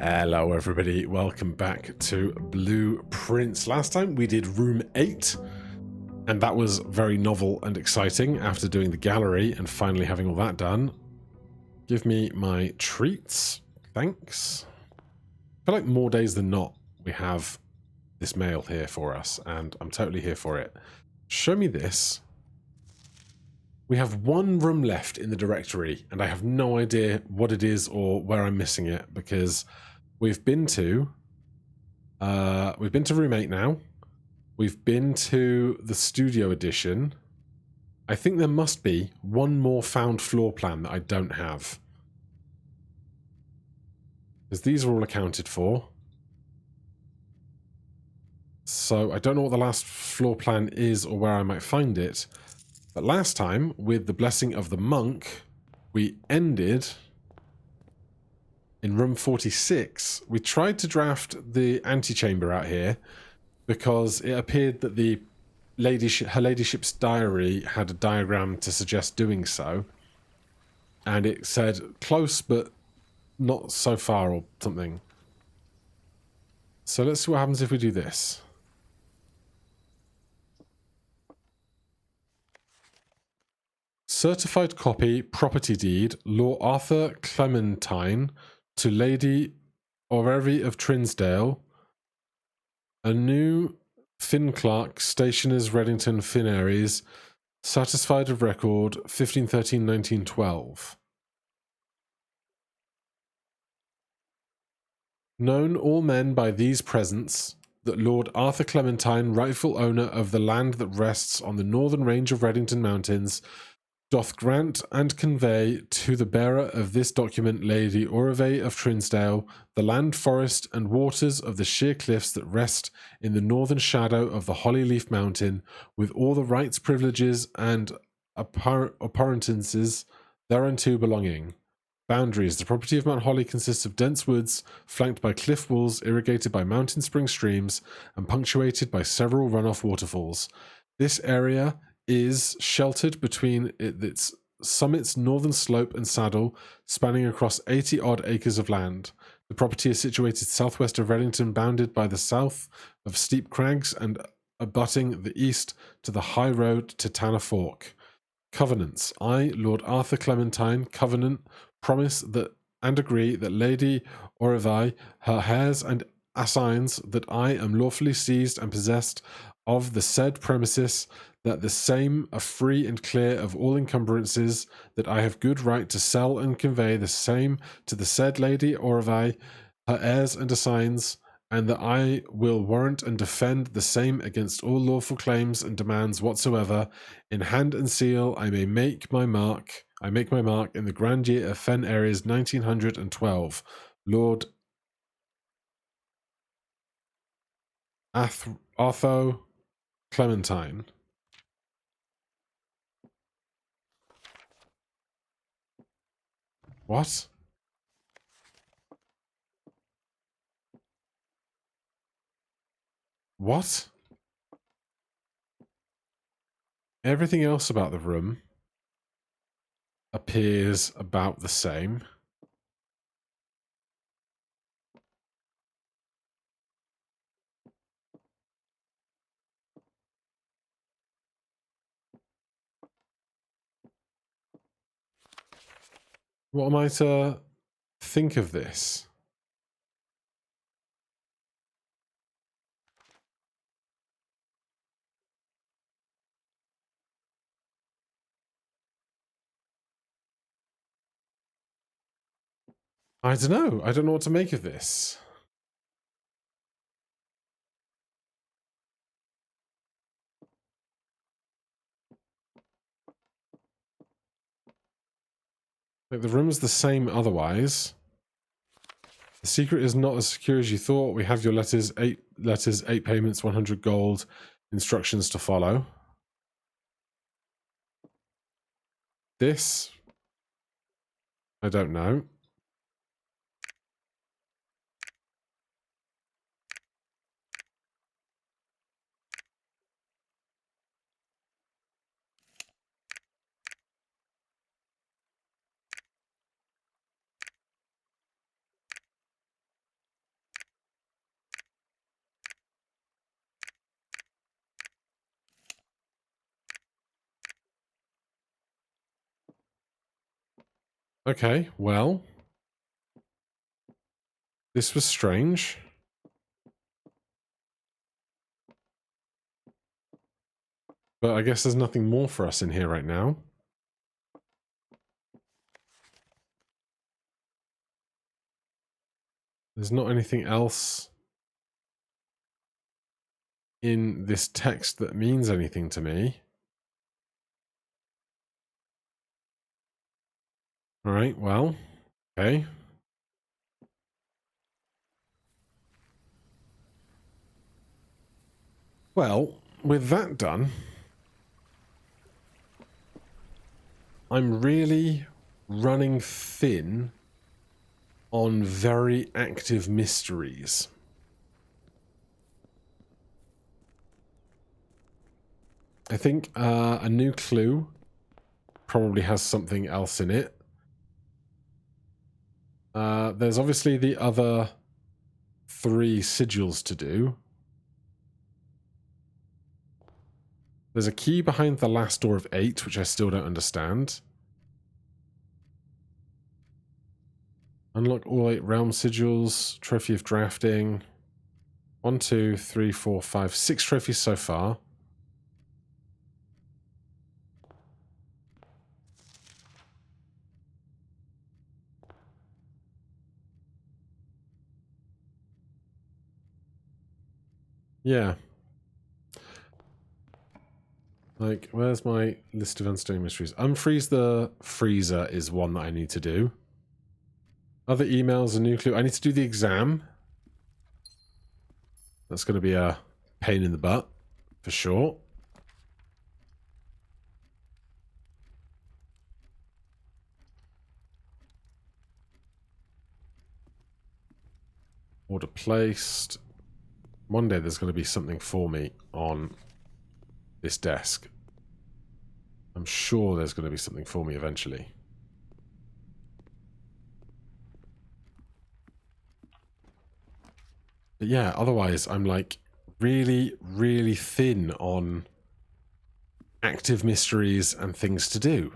Hello everybody, welcome back to Blueprints. Last time we did room 8 and that was very novel and exciting after doing the gallery and finally having all that done. Give me my treats, thanks. I feel like more days than not we have this mail here for us and I'm totally here for it. Show me this. We have one room left in the directory and I have no idea what it is or where I'm missing it because we've been to room 8 now. We've been to the studio edition. I think there must be one more found floor plan that I don't have. Because these are all accounted for. So I don't know what the last floor plan is or where I might find it. But last time, with the blessing of the monk, we ended in room 46. We tried to draft the antechamber out here because it appeared that the her ladyship's diary had a diagram to suggest doing so, and it said close but not so far or something. So let's see what happens if we do this. Certified copy, property deed, Lord Arthur Clementine to Lady Orrery of Trinsdale, a new Finn Clark, Stationers, Reddington, Finnaries, satisfied of record, 1513-1912. Known all men by these presents, that Lord Arthur Clementine, rightful owner of the land that rests on the northern range of Reddington Mountains, doth grant and convey to the bearer of this document, Lady Orrery of Trinsdale, the land, forest, and waters of the sheer cliffs that rest in the northern shadow of the Hollyleaf Mountain, with all the rights, privileges, and appurtenances thereunto belonging. Boundaries. The property of Mount Holly consists of dense woods, flanked by cliff walls, irrigated by mountain spring streams, and punctuated by several runoff waterfalls. This area is sheltered between its summit's northern slope and saddle, spanning across 80-odd acres of land. The property is situated southwest of Reddington, bounded by the south of steep crags and abutting the east to the high road to Tanner Fork. Covenants. I, Lord Arthur Clementine, covenant, promise that and agree that Lady Orrery, her heirs, and assigns that I am lawfully seized and possessed of the said premises, that the same are free and clear of all encumbrances, that I have good right to sell and convey the same to the said Lady Orrery, her heirs and assigns, and that I will warrant and defend the same against all lawful claims and demands whatsoever. In hand and seal, I make my mark in the grand year of Fen Aries 1912. Lord Arthur Clementine. What? What? Everything else about the room appears about the same. What am I to think of this? I don't know. I don't know what to make of this. Like, the room's the same otherwise. The secret is not as secure as you thought. We have your letters, 8 letters, 8 payments, 100 gold, instructions to follow. This, I don't know. Okay, well. This was strange. But I guess there's nothing more for us in here right now. There's not anything else in this text that means anything to me. Alright, well, okay. Well, with that done, I'm really running thin on very active mysteries. I think a new clue probably has something else in it. There's obviously the other 3 sigils to do. There's a key behind the last door of 8, which I still don't understand. Unlock all 8 realm sigils. Trophy of drafting. 1, 2, 3, 4, 5, 6 trophies so far. Yeah. Like, where's my list of unstaying mysteries? Unfreeze the freezer is one that I need to do. Other emails, a new clue. I need to do the exam. That's going to be a pain in the butt, for sure. Order placed. One day there's going to be something for me on this desk. I'm sure there's going to be something for me eventually. But yeah, otherwise I'm like really, really thin on active mysteries and things to do.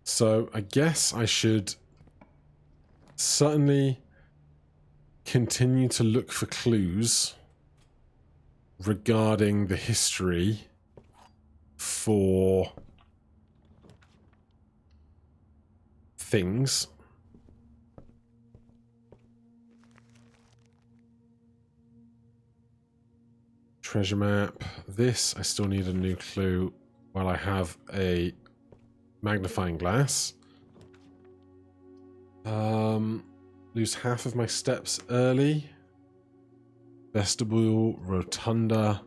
So I guess I should certainly continue to look for clues regarding the history for things. Treasure map. This, I still need a new clue while I have a magnifying glass. Lose half of my steps early. Vestibule, rotunda.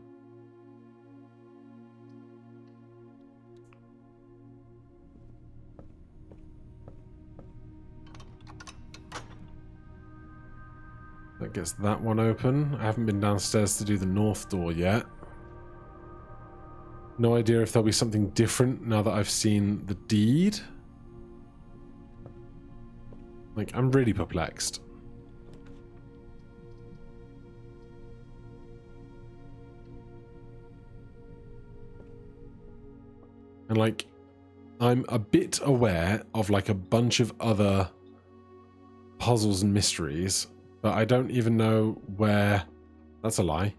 That gets that one open. I haven't been downstairs to do the north door yet. No idea if there'll be something different now that I've seen the deed. Like, I'm really perplexed. And like, I'm a bit aware of like a bunch of other puzzles and mysteries, but I don't even know where... That's a lie.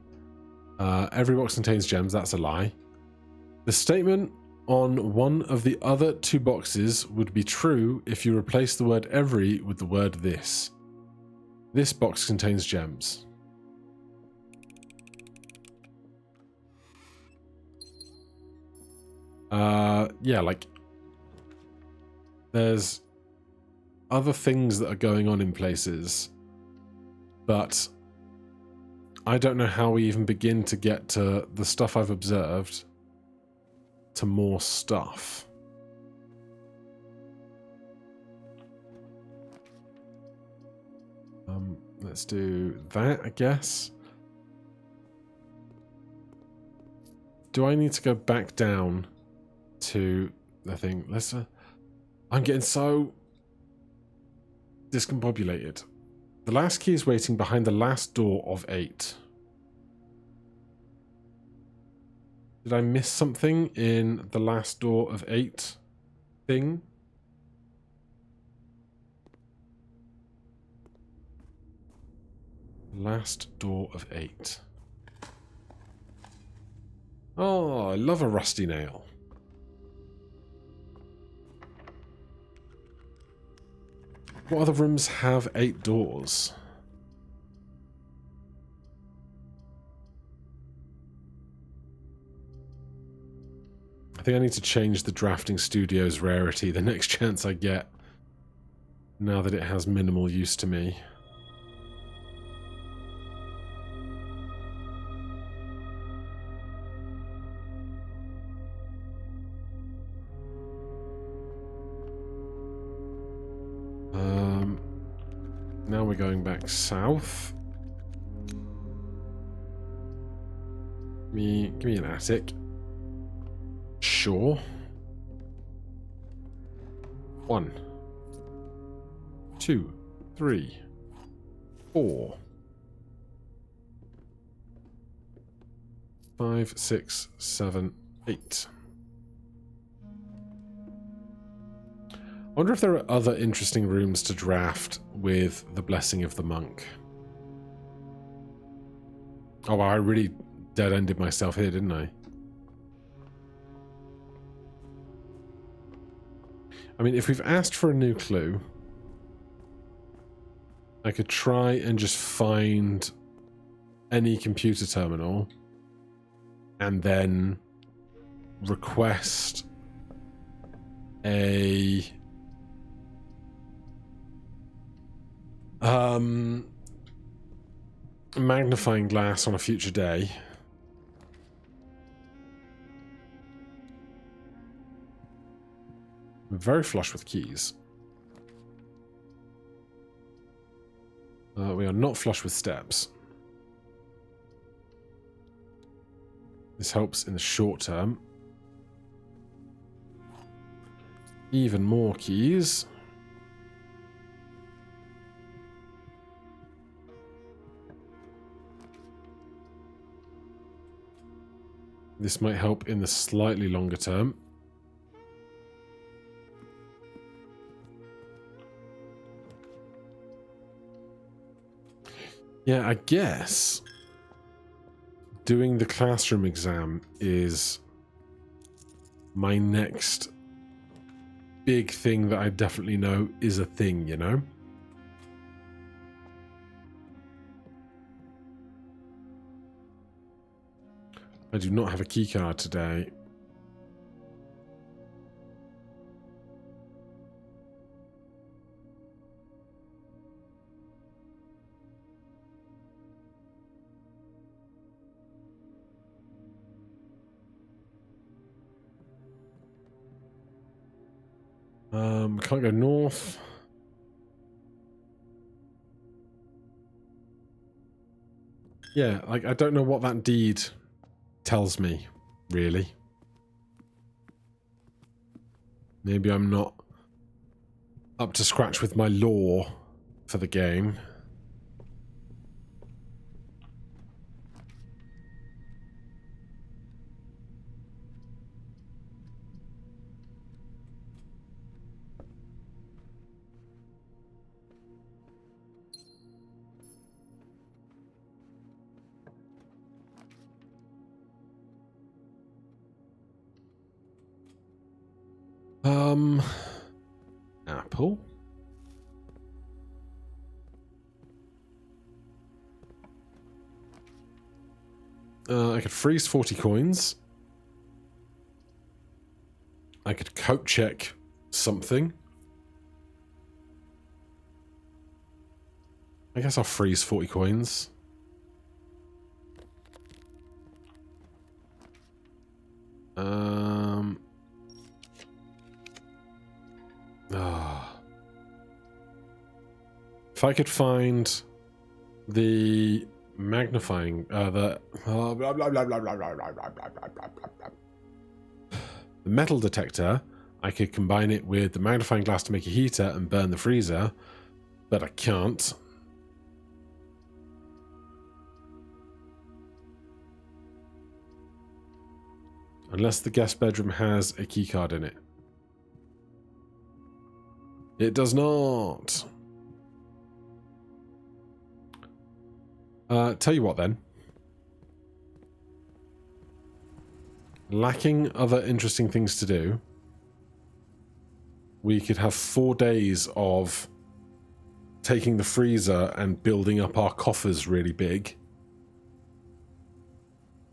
Every box contains gems, that's a lie. The statement on one of the other 2 boxes would be true if you replace the word every with the word this. This box contains gems. Yeah, like, there's other things that are going on in places, but I don't know how we even begin to get to the stuff I've observed to more stuff. Let's do that, I guess. Do I need to go back down to the thing? Let's... I'm getting so discombobulated. The last key is waiting behind the last door of 8. Did I miss something in the last door of 8 thing? Last door of 8. Oh, I love a rusty nail. What other rooms have 8 doors? I think I need to change the Drafting Studio's rarity the next chance I get, now that it has minimal use to me. Now we're going back south. Give me an attic. Sure. 1, 2, 3, 4, 5, 6, 7, 8. I wonder if there are other interesting rooms to draft with the Blessing of the Monk. Oh, wow, I really dead-ended myself here, didn't I? I mean, if we've asked for a new clue, I could try and just find any computer terminal and then request a magnifying glass on a future day. I'm very flush with keys. We are not flush with steps. This helps in the short term. Even more keys. This might help in the slightly longer term. Yeah, I guess doing the classroom exam is my next big thing that I definitely know is a thing, you know? I do not have a keycard today. Can't go north. Yeah, like, I don't know what that deed tells me, really. Maybe I'm not up to scratch with my lore for the game. Apple. I could freeze 40 coins. I could coat check something. I guess I'll freeze 40 coins. If I could find the magnifying, the metal detector, I could combine it with the magnifying glass to make a heater and burn the freezer. But I can't. Unless the guest bedroom has a keycard in it. It does not. Tell you what then. Lacking other interesting things to do, we could have 4 days of taking the freezer and building up our coffers really big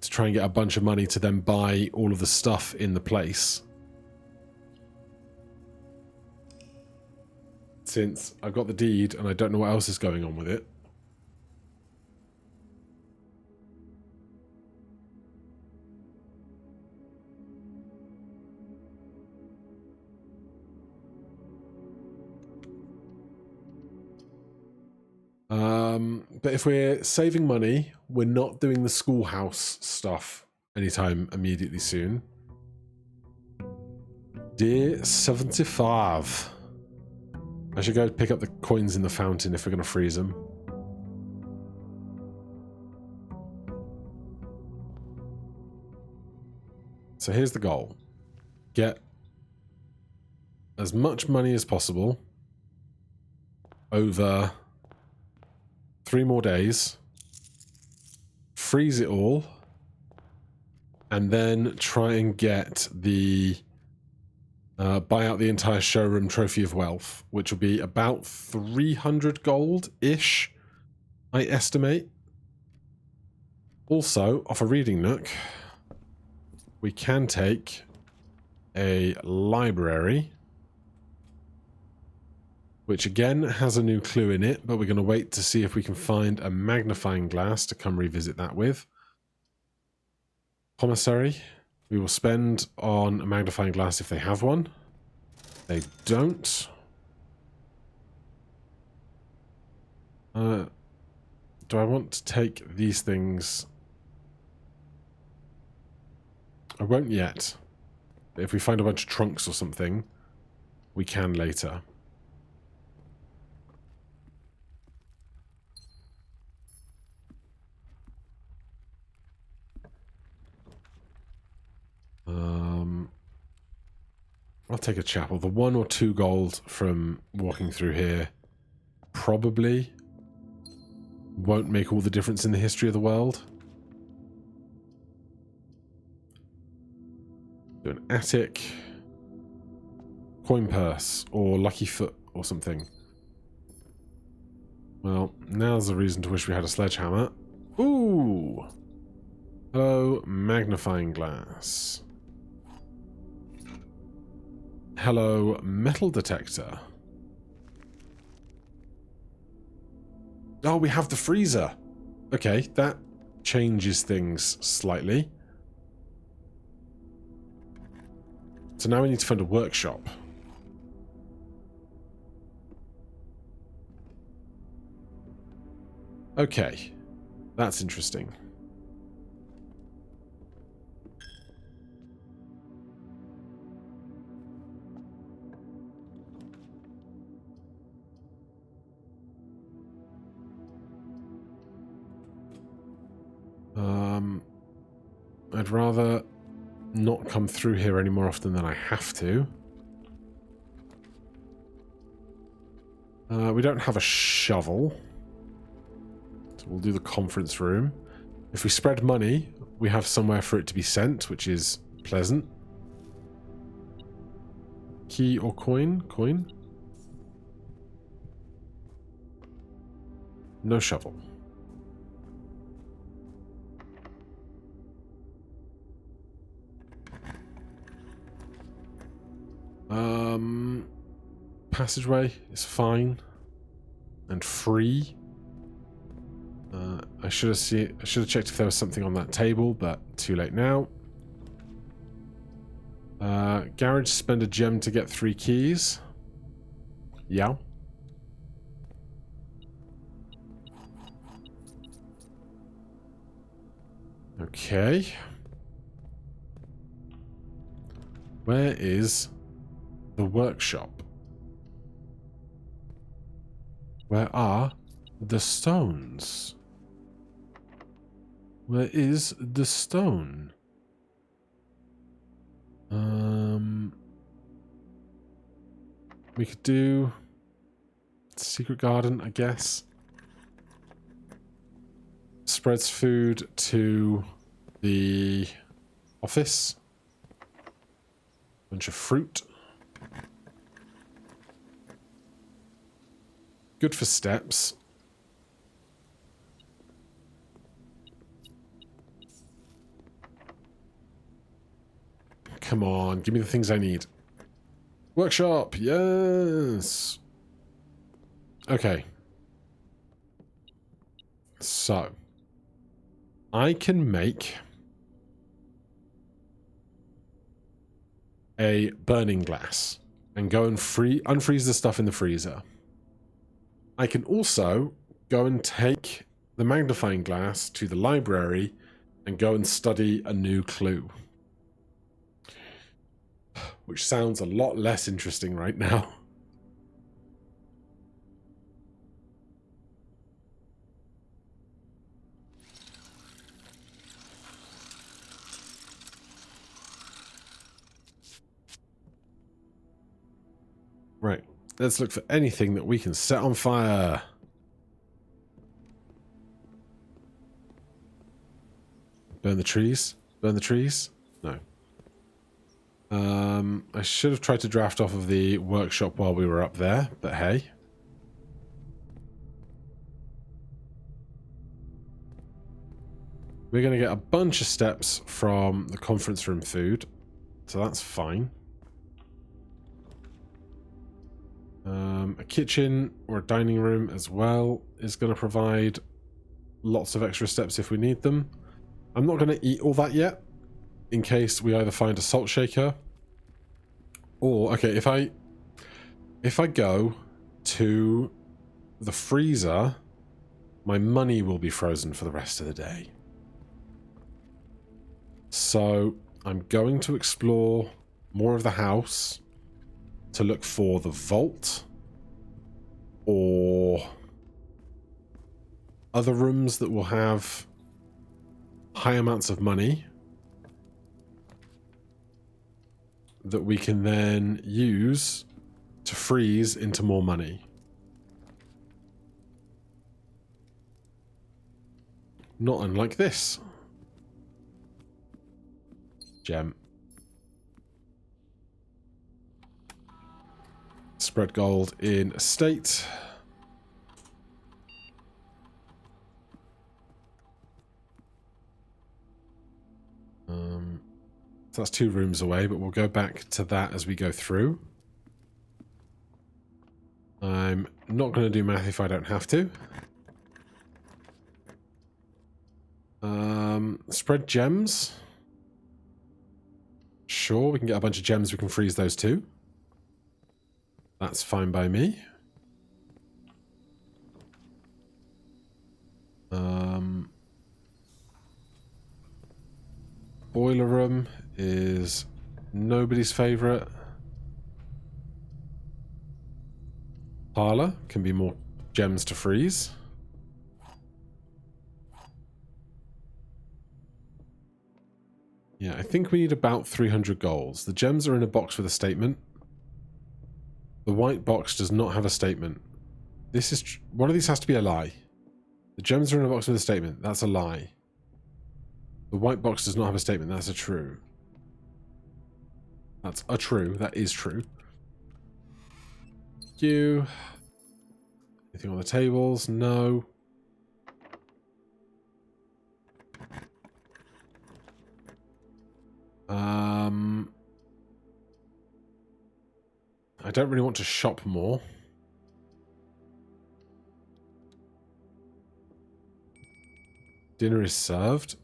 to try and get a bunch of money to then buy all of the stuff in the place. Since I've got the deed and I don't know what else is going on with it. But if we're saving money, we're not doing the schoolhouse stuff anytime immediately soon. Day 75. I should go pick up the coins in the fountain if we're going to freeze them. So here's the goal. Get as much money as possible over 3 more days, freeze it all, and then try and get the buy out the entire showroom trophy of wealth, which will be about 300 gold-ish, I estimate. Also, off a reading nook, we can take a library, which again has a new clue in it, but we're going to wait to see if we can find a magnifying glass to come revisit that with. Commissary, we will spend on a magnifying glass if they have one. They don't. Do I want to take these things? I won't yet. If we find a bunch of trunks or something, we can later. I'll take a chapel. The 1 or 2 gold from walking through here probably won't make all the difference in the history of the world. Do an attic, coin purse, or lucky foot or something. Well, now's the reason to wish we had a sledgehammer. Ooh! Hello, magnifying glass. Hello, metal detector. Oh, we have the freezer. Okay, that changes things slightly. So now we need to find a workshop. Okay, that's interesting. I'd rather not come through here any more often than I have to. We don't have a shovel. So we'll do the conference room. If we spread money, we have somewhere for it to be sent, which is pleasant. Key or coin? Coin. No shovel. Passageway is fine and free. I should have checked if there was something on that table, but too late now. Garage, spend a gem to get 3 keys. Yeah. Okay. Where is the workshop? Where are the stones? Where is the stone? We could do secret garden, I guess. Spreads food to the office. Bunch of fruit. Good for steps. Come on, give me the things I need. Workshop, yes. Okay. So, I can make a burning glass and go and unfreeze the stuff in the freezer. I can also go and take the magnifying glass to the library and go and study a new clue. Which sounds a lot less interesting right now. Right, let's look for anything that we can set on fire. Burn the trees? Burn the trees? No. I should have tried to draft off of the workshop while we were up there, but hey. We're going to get a bunch of steps from the conference room food, so that's fine. A kitchen or a dining room as well is going to provide lots of extra steps if we need them. I'm not going to eat all that yet, in case we either find a salt shaker or, okay, if I go to the freezer, my money will be frozen for the rest of the day. So I'm going to explore more of the house to look for the vault or other rooms that will have high amounts of money that we can then use to freeze into more money. Not unlike this. Gem. Spread gold in estate. So that's 2 rooms away, but we'll go back to that as we go through. I'm not going to do math if I don't have to. Spread gems. Sure, we can get a bunch of gems. We can freeze those too. That's fine by me. Boiler room is nobody's favorite. Parlor can be more gems to freeze. Yeah, I think we need about 300 golds. The gems are in a box with a statement. The white box does not have a statement. This is one of these has to be a lie. The gems are in a box with a statement. That's a lie. The white box does not have a statement. That's a true. That's a true. That is true. You. Anything on the tables? No. I don't really want to shop more. Dinner is served.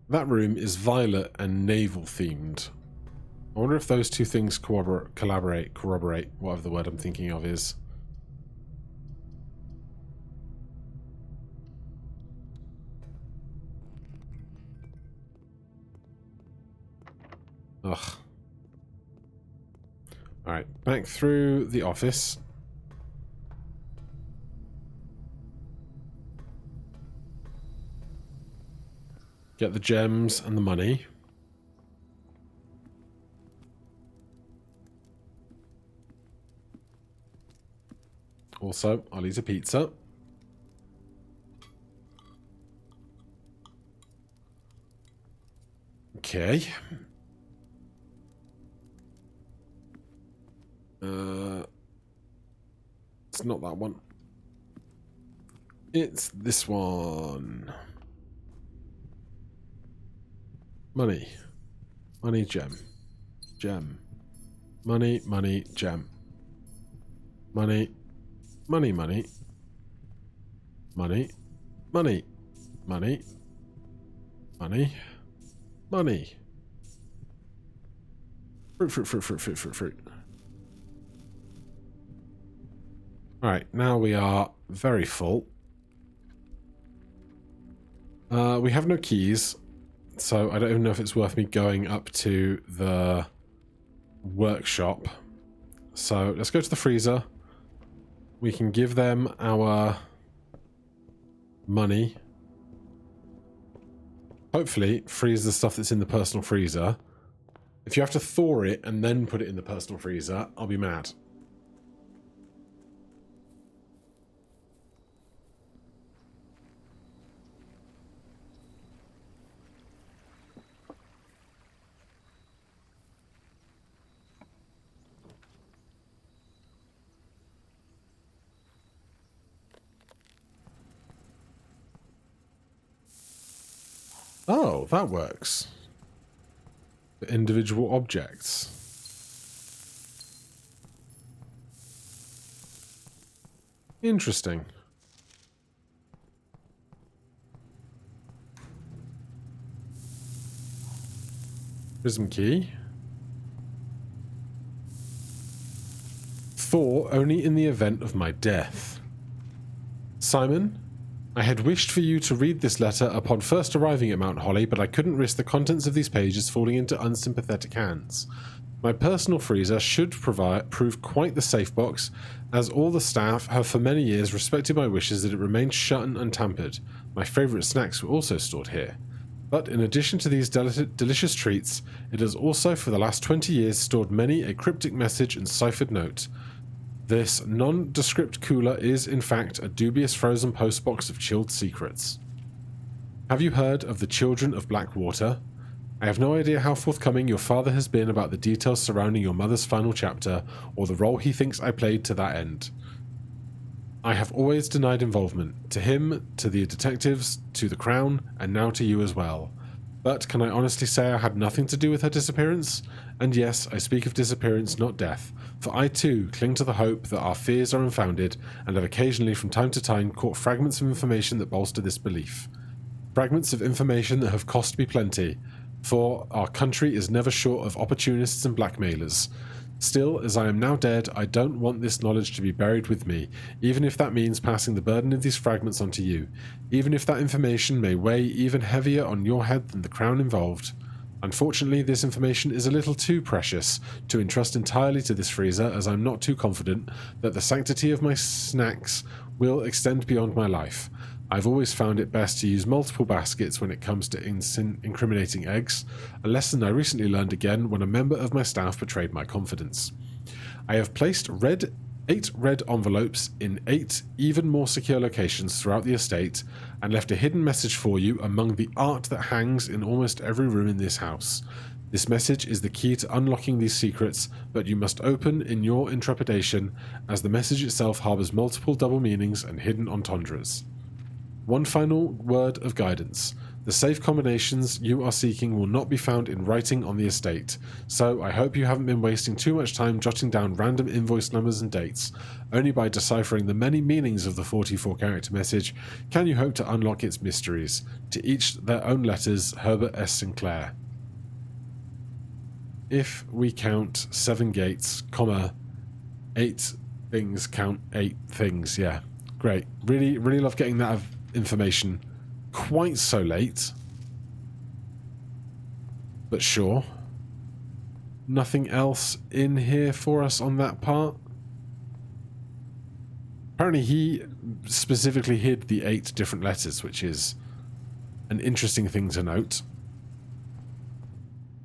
That room is violet and naval themed. I wonder if those two things corroborate, whatever the word I'm thinking of is. Ugh. Alright, back through the office. Get the gems and the money. Also, I'll eat a pizza. Okay. It's not that one. It's this one. Money. Money, gem. Gem. Money, money, gem. Money. Money, money. Money. Money. Money. Money. Money. Fruit, fruit, fruit, fruit, fruit, fruit, fruit. Alright, now we are very full. We have no keys, so I don't even know if it's worth me going up to the workshop. So let's go to the freezer. We can give them our money. Hopefully freeze the stuff that's in the personal freezer. If you have to thaw it and then put it in the personal freezer, I'll be mad. Oh, that works. For individual objects. Interesting. Prism key. Thaw only in the event of my death. Simon, I had wished for you to read this letter upon first arriving at Mount Holly, but I couldn't risk the contents of these pages falling into unsympathetic hands. My personal freezer should prove quite the safe box, as all the staff have for many years respected my wishes that it remained shut and untampered. My favourite snacks were also stored here. But in addition to these delicious treats, it has also for the last 20 years stored many a cryptic message and ciphered note. This nondescript cooler is, in fact, a dubious frozen postbox of chilled secrets. Have you heard of the Children of Blackwater? I have no idea how forthcoming your father has been about the details surrounding your mother's final chapter, or the role he thinks I played to that end. I have always denied involvement, to him, to the detectives, to the Crown, and now to you as well. But can I honestly say I had nothing to do with her disappearance? And yes, I speak of disappearance, not death, for I too cling to the hope that our fears are unfounded, and have occasionally from time to time caught fragments of information that bolster this belief. Fragments of information that have cost me plenty, for our country is never short of opportunists and blackmailers. Still, as I am now dead, I don't want this knowledge to be buried with me, even if that means passing the burden of these fragments onto you, even if that information may weigh even heavier on your head than the Crown involved. Unfortunately, this information is a little too precious to entrust entirely to this freezer, as I'm not too confident that the sanctity of my snacks will extend beyond my life. I've always found it best to use multiple baskets when it comes to incriminating eggs, a lesson I recently learned again when a member of my staff betrayed my confidence. I have placed 8 red envelopes in 8 even more secure locations throughout the estate, and left a hidden message for you among the art that hangs in almost every room in this house. This message is the key to unlocking these secrets, but you must open in your intrepidation, as the message itself harbours multiple double meanings and hidden entendres. One final word of guidance. The safe combinations you are seeking will not be found in writing on the estate, so I hope you haven't been wasting too much time jotting down random invoice numbers and dates. Only by deciphering the many meanings of the 44-character message can you hope to unlock its mysteries. To each their own letters, Herbert S. Sinclair. If we count 7 gates, 8 things count 8 things. Yeah, great. Really, really love getting that information quite so late, but sure. Nothing else in here for us on that part. Apparently he specifically hid the 8 different letters, which is an interesting thing to note.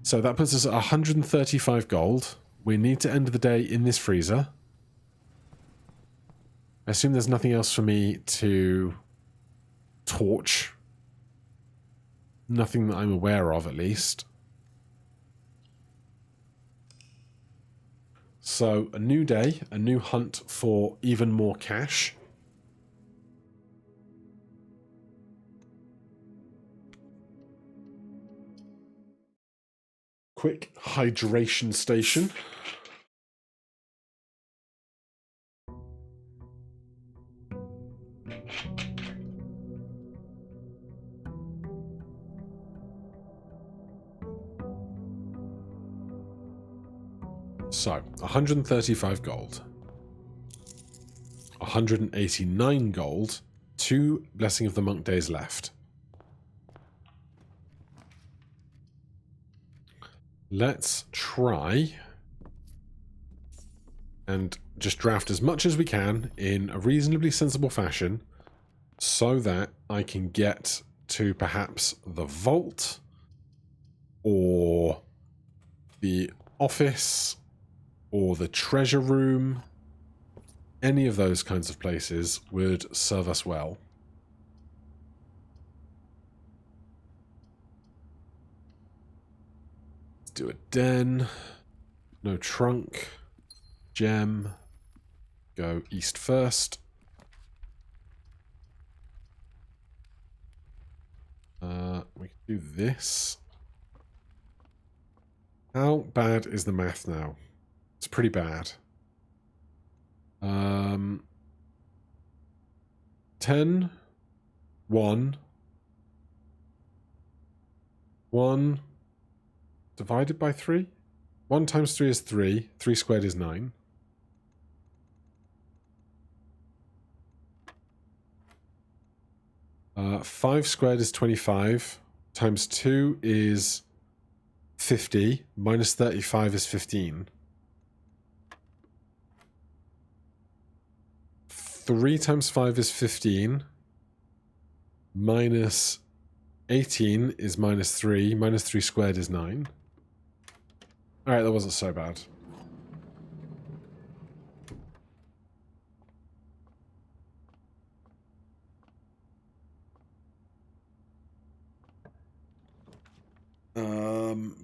So that puts us at 135 gold. We need to end the day in this freezer. I assume there's nothing else for me to torch. Nothing that I'm aware of, at least. So, a new day, a new hunt for even more cash. Quick hydration station. So, 135 gold. 189 gold. 2 Blessing of the Monk days left. Let's try and just draft as much as we can in a reasonably sensible fashion so that I can get to perhaps the vault or the office or the treasure room. Any of those kinds of places would serve us well. Let's do a den. No trunk. Gem. Go east first. We can do this. How bad is the math now? It's pretty bad. 10, 1, 1 divided by 3? 1 times 3 is 3. 3 squared is 9. Uh, 5 squared is 25. Times 2 is 50. Minus 35 is 15. 3 times 5 is 15. Minus 18 is minus 3. Minus 3 squared is 9. Alright, that wasn't so bad.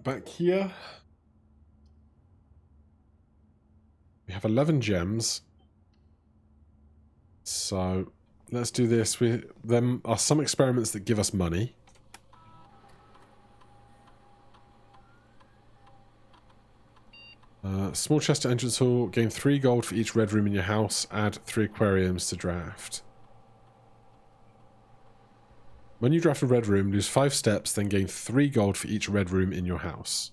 Back here. We have 11 gems. So, let's do this. There are some experiments that give us money. Small chest to entrance hall. Gain 3 gold for each red room in your house. Add 3 aquariums to draft. When you draft a red room, lose 5 steps, then gain 3 gold for each red room in your house.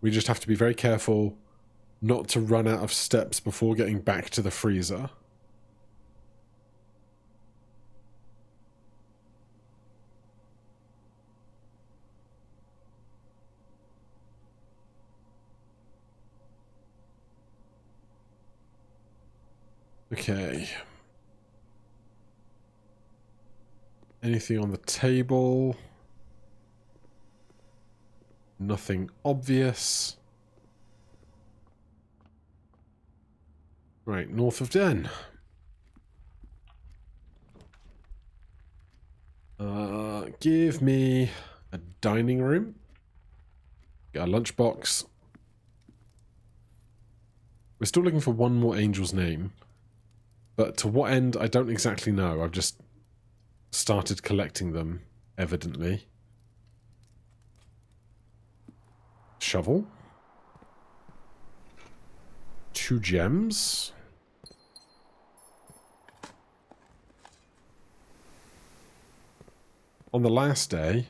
We just have to be very careful not to run out of steps before getting back to the freezer. Okay. Anything on the table? Nothing obvious. Right, north of Den. Give me a dining room. Get a lunchbox. We're still looking for one more angel's name. But to what end, I don't exactly know. I've just started collecting them, evidently. Shovel. 2 gems. On the last day,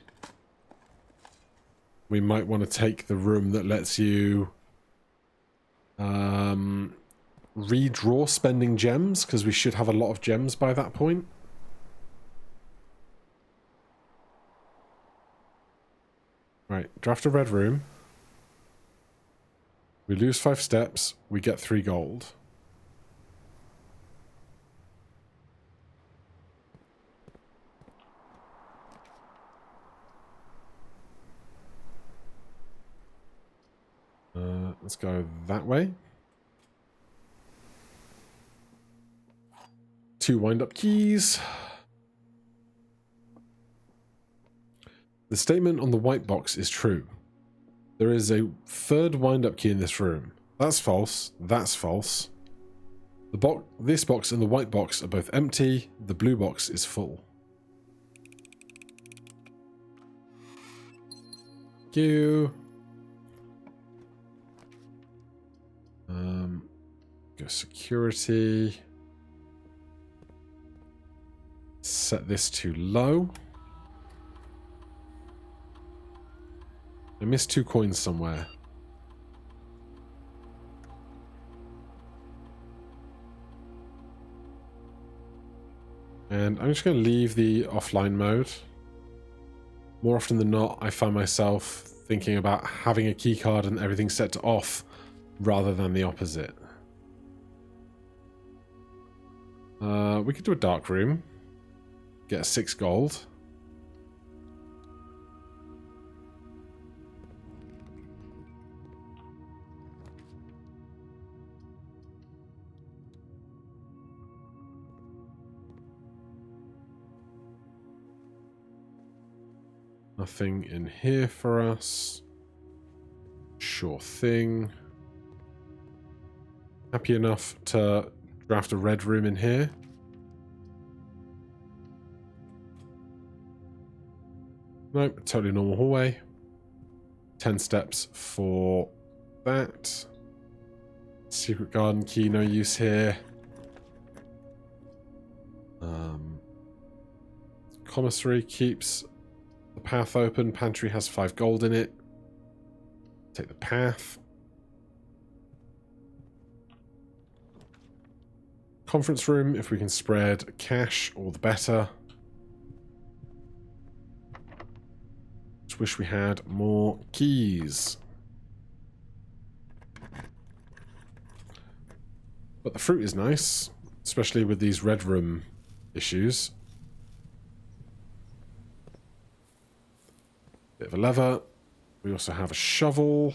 we might want to take the room that lets you redraw spending gems, because we should have a lot of gems by that point. Right, draft a red room. We lose 5 steps, we get 3 gold. Let's go that way. 2 wind-up keys. The statement on the white box is true. There is a 3rd wind-up key in this room. That's false. That's false. This box and the white box are both empty. The blue box is full. Thank you. Go security. Set this to low. I missed 2 coins somewhere. And I'm just going to leave the offline mode. More often than not, I find myself thinking about having a key card and everything set to off rather than the opposite. We could do a dark room. Get 6 gold. Nothing in here for us. Sure thing. Happy enough to draft a red room in here. Nope, totally normal hallway. 10 steps for that. Secret garden key, no use here. Commissary keeps the path open. Pantry has 5 gold in it. Take the path. Conference room, if we can spread cash, all the better. Just wish we had more keys. But the fruit is nice, especially with these red room issues. Bit of a lever. We also have a shovel.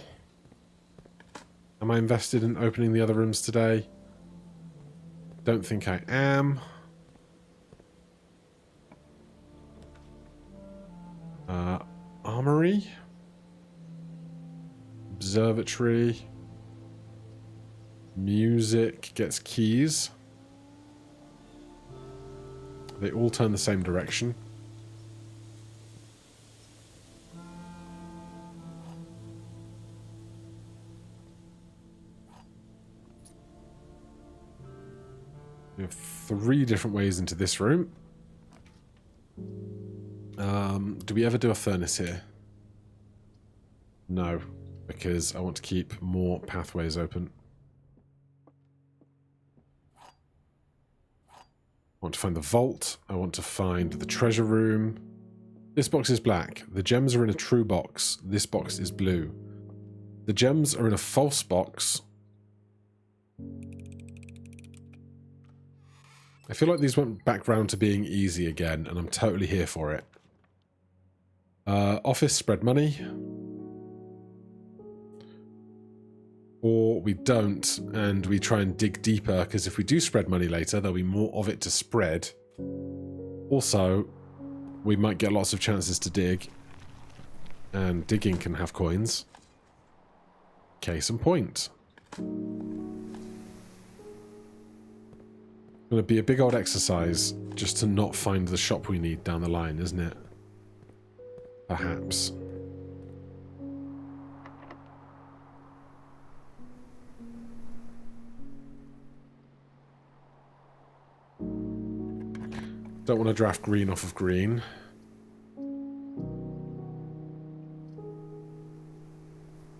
Am I invested in opening the other rooms today? Don't think I am. Armory. Observatory. Music gets keys. They all turn the same direction. We have 3 different ways into this room. Do we ever do a furnace here? No, because I want to keep more pathways open. I want to find the vault. I want to find the treasure room. This box is black. The gems are in a true box. This box is blue. The gems are in a false box. I feel like these went back round to being easy again, and I'm totally here for it. Office spread money. Or we don't, and we try and dig deeper, because if we do spread money later, there'll be more of it to spread. Also, we might get lots of chances to dig, and digging can have coins. Case in point. It's going to be a big old exercise just to not find the shop we need down the line, isn't it? Perhaps. Don't want to draft green off of green.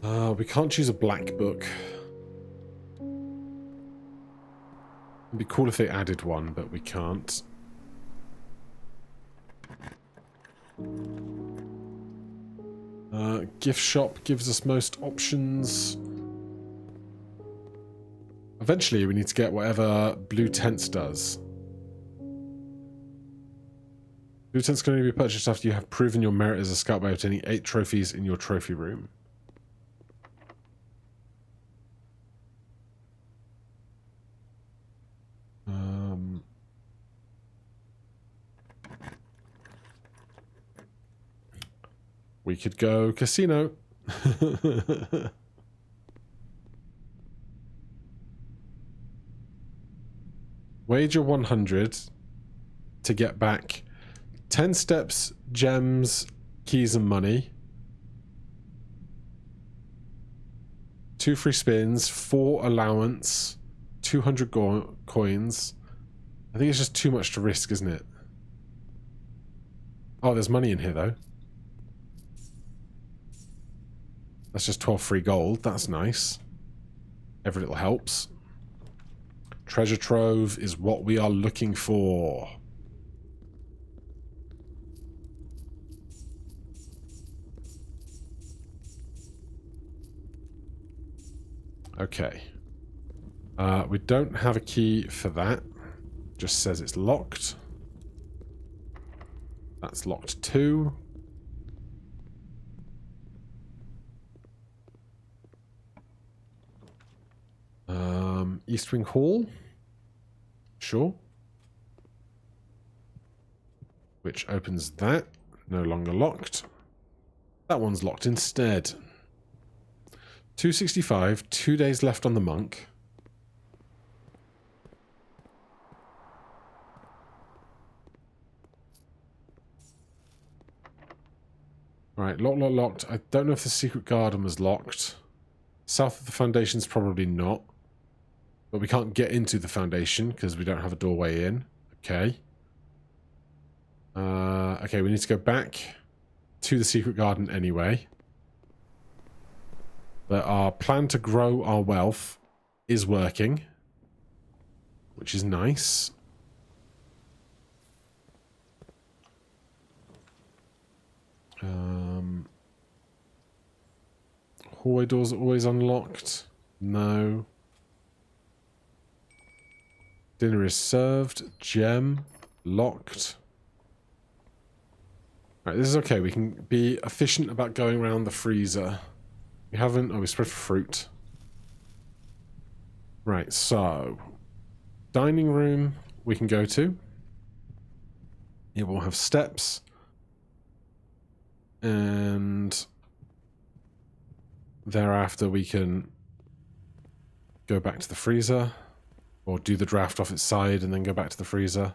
We can't choose a black book. It'd be cool if they added one, but we can't. Gift shop gives us most options. Eventually, we need to get whatever Blue Tents does. Blue Tents can only be purchased after you have proven your merit as a scout by obtaining 8 trophies in your trophy room. We could go casino. Wager 100 to get back 10 steps, gems, keys and money. 2 free spins, 4 allowance, 200 coins. I think it's just too much to risk, isn't it? Oh, there's money in here though. That's just 12 free gold. That's nice. Every little helps. Treasure trove is what we are looking for. Okay. We don't have a key for that. Just says it's locked. That's locked too. East Wing Hall. Sure. Which opens that. No longer locked. That one's locked instead. 265. 2 days left on the monk. Right, locked. I don't know if the secret garden was locked. South of the foundation's probably not. But we can't get into the foundation because we don't have a doorway in. Okay. Okay, we need to go back to the secret garden anyway. But our plan to grow our wealth is working, which is nice. Hallway doors are always unlocked. No. Dinner is served. Gem. Locked. Right, this is okay. We can be efficient about going around the freezer. We haven't... Oh, we spread fruit. Right, so... Dining room we can go to. It will have steps. And... thereafter we can go back to the freezer. Or do the draft off its side and then go back to the freezer.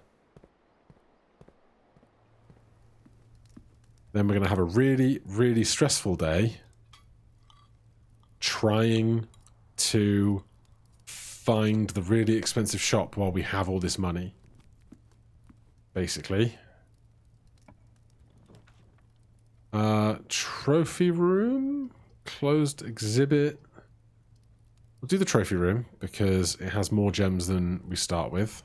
Then we're going to have a really, really stressful day trying to find the really expensive shop while we have all this money. Basically. Trophy room? Closed exhibit. We'll do the trophy room because it has more gems than we start with.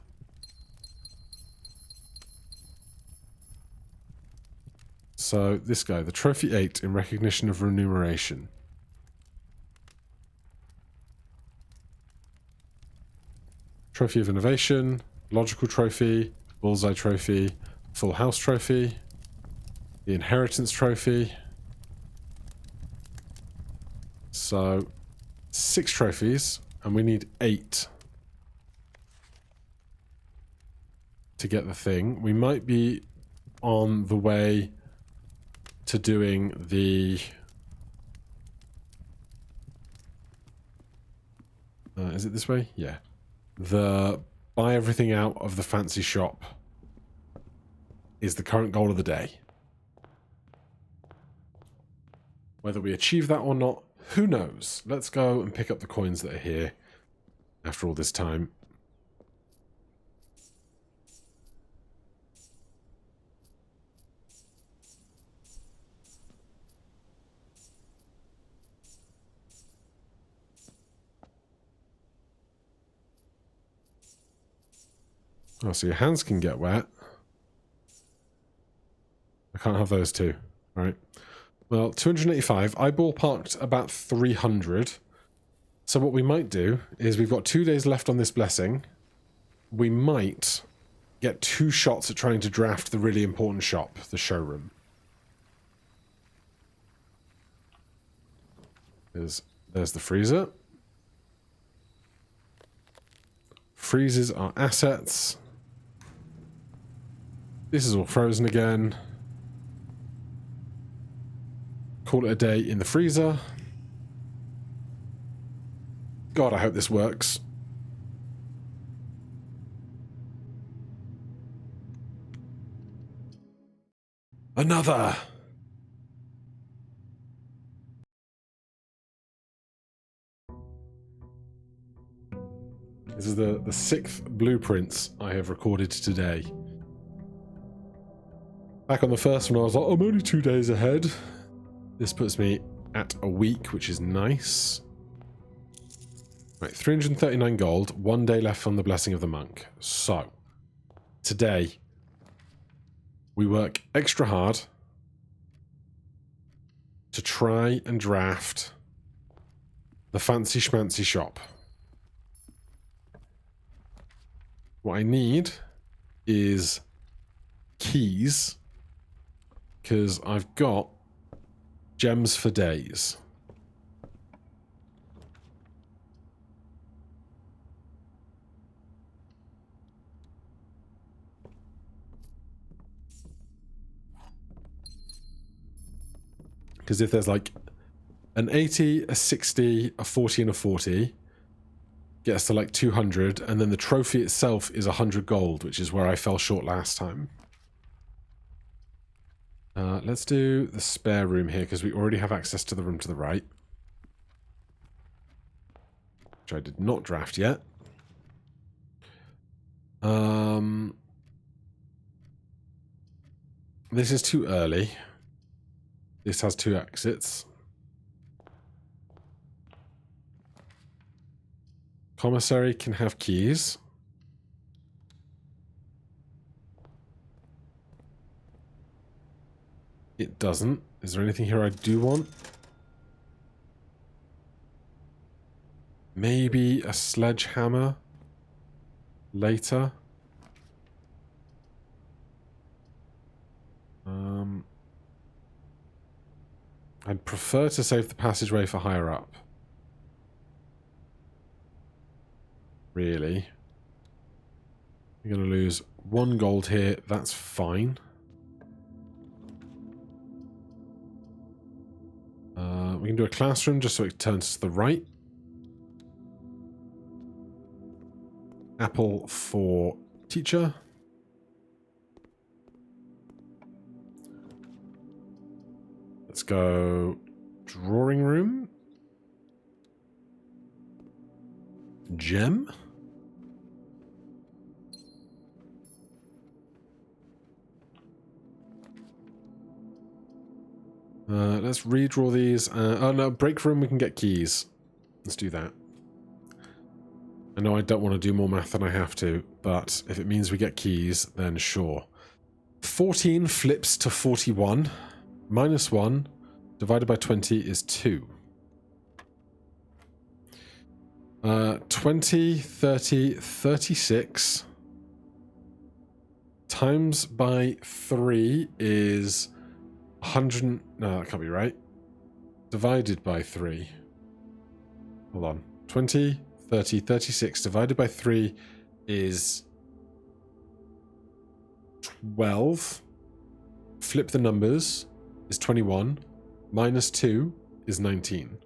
So this guy, the trophy 8 in recognition of remuneration. Trophy of innovation, logical trophy, bullseye trophy, full house trophy, the inheritance trophy. So 6 trophies, and we need 8 to get the thing. We might be on the way to doing the... is it this way? Yeah. The buy everything out of the fancy shop is the current goal of the day. Whether we achieve that or not, who knows? Let's go and pick up the coins that are here after all this time. Oh, so your hands can get wet. I can't have those two. All right. Well, 285. I ballparked about 300. So what we might do is we've got 2 days left on this blessing. We might get 2 shots at trying to draft the really important shop, the showroom. There's the freezer. Freezes our assets. This is all frozen again. Call it a day in the freezer. God, I hope this works. Another! This is the 6th blueprints I have recorded today. Back on the first one I was like, I'm only 2 days ahead. This puts me at a week, which is nice. Right, 339 gold, 1 day left on the Blessing of the Monk. So, today, we work extra hard to try and draft the fancy schmancy shop. What I need is keys, because I've got gems for days. Because if there's like an 80, a 60, a 40, and a 40, gets to like 200, and then the trophy itself is 100 gold, which is where I fell short last time. Let's do the spare room here, because we already have access to the room to the right. Which I did not draft yet. This is too early. This has 2 exits. Commissary can have keys. It doesn't. Is there anything here I do want? Maybe a sledgehammer later. I'd prefer to save the passageway for higher up. Really. You're going to lose 1 gold here. That's fine. We can do a classroom just so it turns to the right. Apple for teacher. Let's go drawing room. Gem. Let's redraw these. Oh no, break room, we can get keys. Let's do that. I know I don't want to do more math than I have to, but if it means we get keys, then sure. 14 flips to 41. Minus 1 divided by 20 is 2. 20, 30, 36 times by 3 is 100. No, that can't be right. Divided by 3. Hold on. 20, 30, 36 divided by 3 is 12. Flip the numbers is 21. Minus 2 is 19.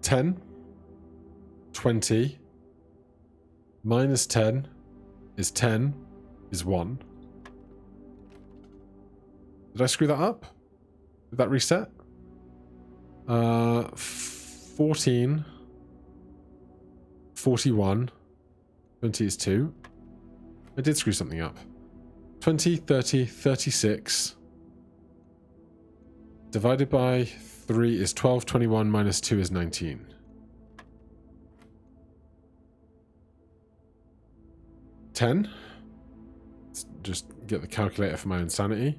10. 20. Minus 10 is 10 is 1. Did I screw that up? Did that reset? 14. 41. 20 is 2. I did screw something up. 20, 30, 36. Divided by 3 is 12, 21 minus 2 is 19. 10. Let's just get the calculator for my insanity.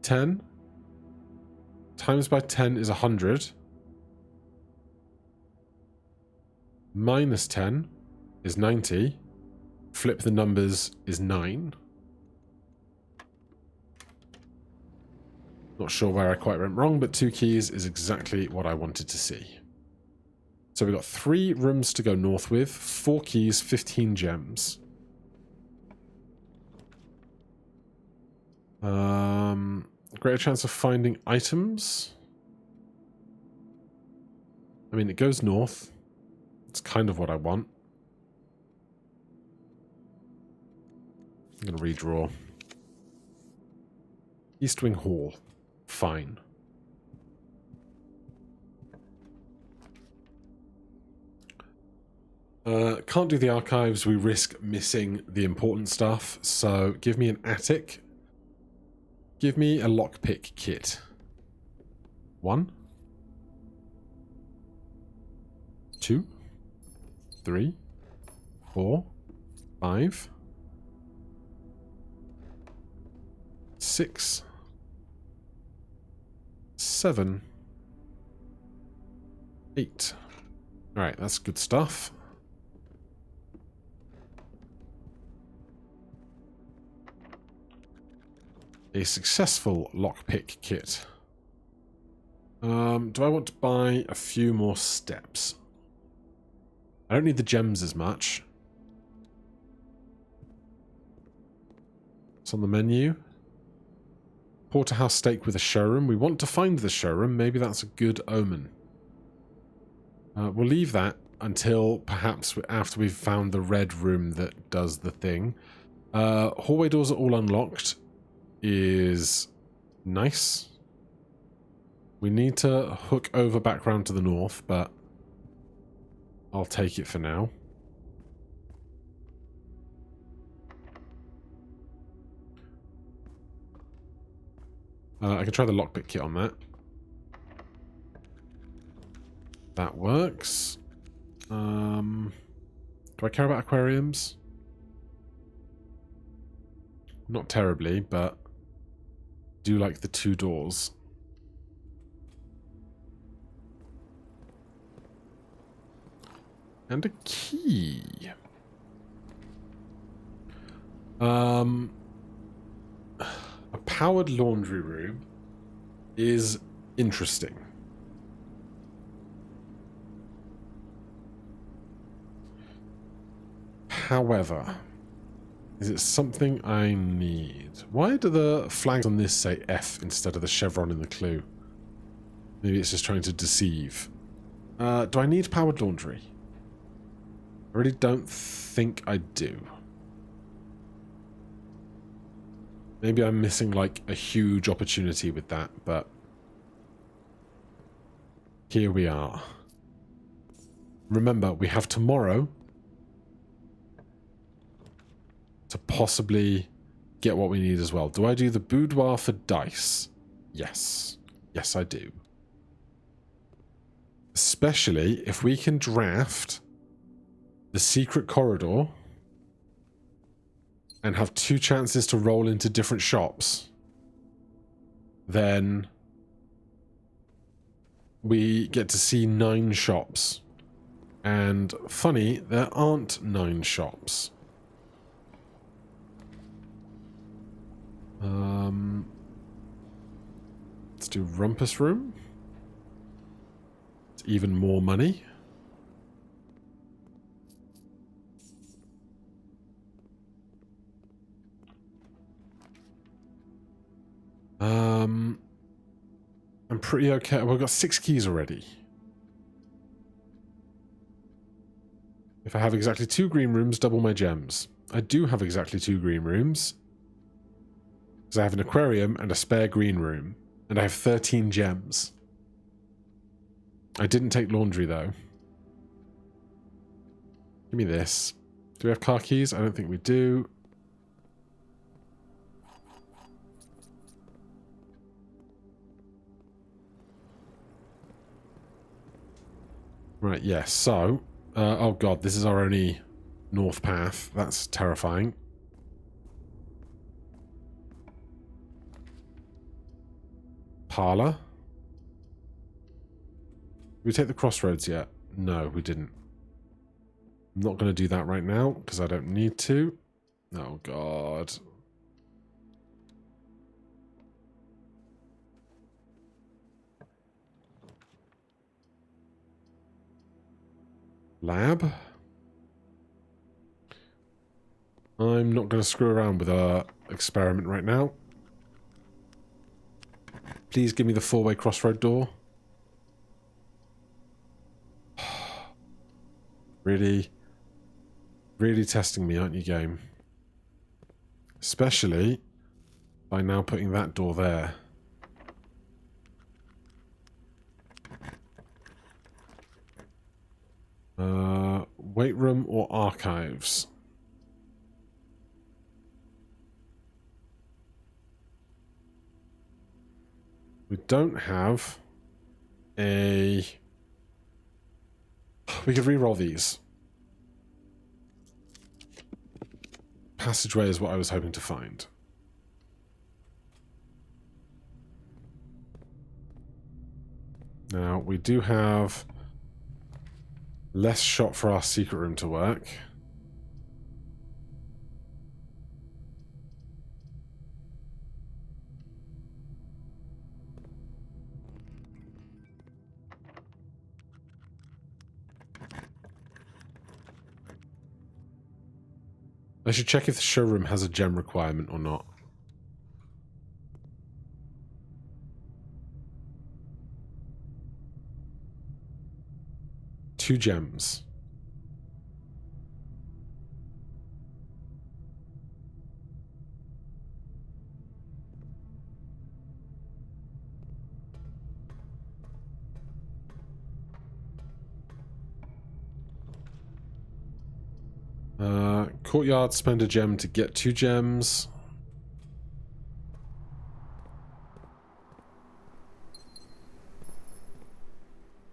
10 times by 10 is 100. Minus 10 is 90. Flip the numbers is 9. Not sure where I quite went wrong, but 2 keys is exactly what I wanted to see. So we've got 3 rooms to go north with, 4 keys, 15 gems. Greater chance of finding items. I mean, it goes north. It's kind of what I want. I'm going to redraw. East Wing Hall. Fine. Can't do the archives. We risk missing the important stuff. So give me an attic. Give me a lockpick kit. 1, 2, 3, 4, 5, 6, 7, 8. Alright, that's good stuff. A successful lockpick kit. Do I want to buy a few more steps? I don't need the gems as much. It's on the menu. Porterhouse steak with a showroom. We want to find the showroom. Maybe that's a good omen. We'll leave that until perhaps after we've found the red room that does the thing. Hallway doors are all unlocked. Is nice. We need to hook over back round to the north, but I'll take it for now. I can try the lockpick kit on that. That works. Do I care about aquariums? Not terribly, but do like the 2 doors. And a key. A powered laundry room is interesting. However, is it something I need? Why do the flags on this say F instead of the chevron in the clue? Maybe it's just trying to deceive. Do I need powered laundry? I really don't think I do. Maybe I'm missing like a huge opportunity with that, but here we are. Remember, we have tomorrow to possibly get what we need as well. Do I do the boudoir for dice? Yes. Yes, I do. Especially if we can draft the secret corridor and have 2 chances to roll into different shops, then we get to see 9 shops. And funny, there aren't 9 shops. Let's do Rumpus Room. It's even more money. I'm pretty okay. We've got 6 keys already. If I have exactly 2 green rooms, double my gems. I do have exactly 2 green rooms. Because I have an aquarium and a spare green room. And I have 13 gems. I didn't take laundry, though. Give me this. Do we have car keys? I don't think we do. Right, yes. So, oh god, this is our only north path. That's terrifying. parlour. Did we take the crossroads yet? No, we didn't. I'm not going to do that right now because I don't need to. Oh, God. Lab. I'm not going to screw around with our experiment right now. Please give me the four-way crossroad door. Really, really testing me, aren't you, game? Especially by now putting that door there. Wait room or archives? We don't have a... We could re-roll these. Passageway is what I was hoping to find. Now, we do have less shot for our secret room to work. I should check if the showroom has a gem requirement or not. Two gems. Courtyard, spend a gem to get 2 gems.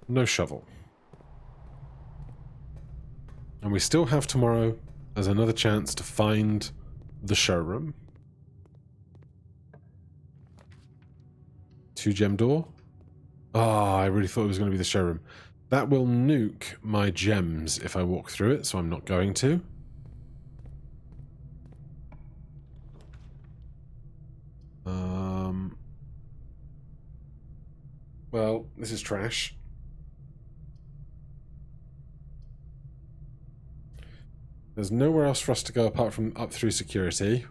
No shovel. And we still have tomorrow as another chance to find the showroom. 2 gem door. Ah, I really thought it was going to be the showroom. That will nuke my gems if I walk through it, so I'm not going to. Well, this is trash. There's nowhere else for us to go apart from up through security.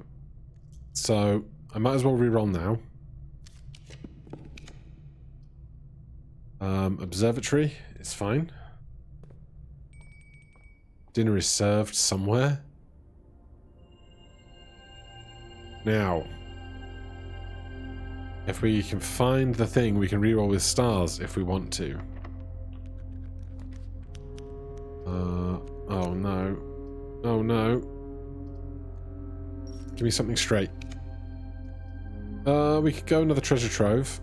So, I might as well reroll now. Observatory is fine. Dinner is served somewhere. Now, if we can find the thing, we can reroll with stars if we want to. Oh no. Oh no. Give me something straight. We could go another treasure trove.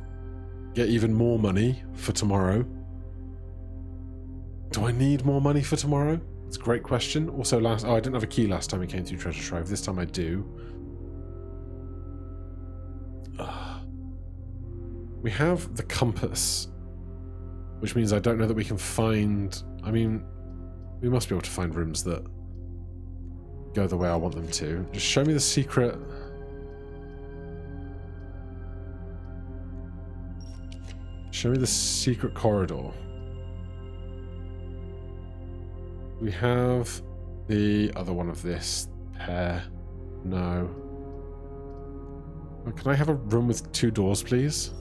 Get even more money for tomorrow. Do I need more money for tomorrow? It's a great question. Also, I didn't have a key last time we came through treasure trove. This time I do. We have the compass, which means I don't know that we can find... I mean, we must be able to find rooms that go the way I want them to. Just show me the secret... Show me the secret corridor. We have the other one of this pair. No. Can I have a room with 2 doors, please?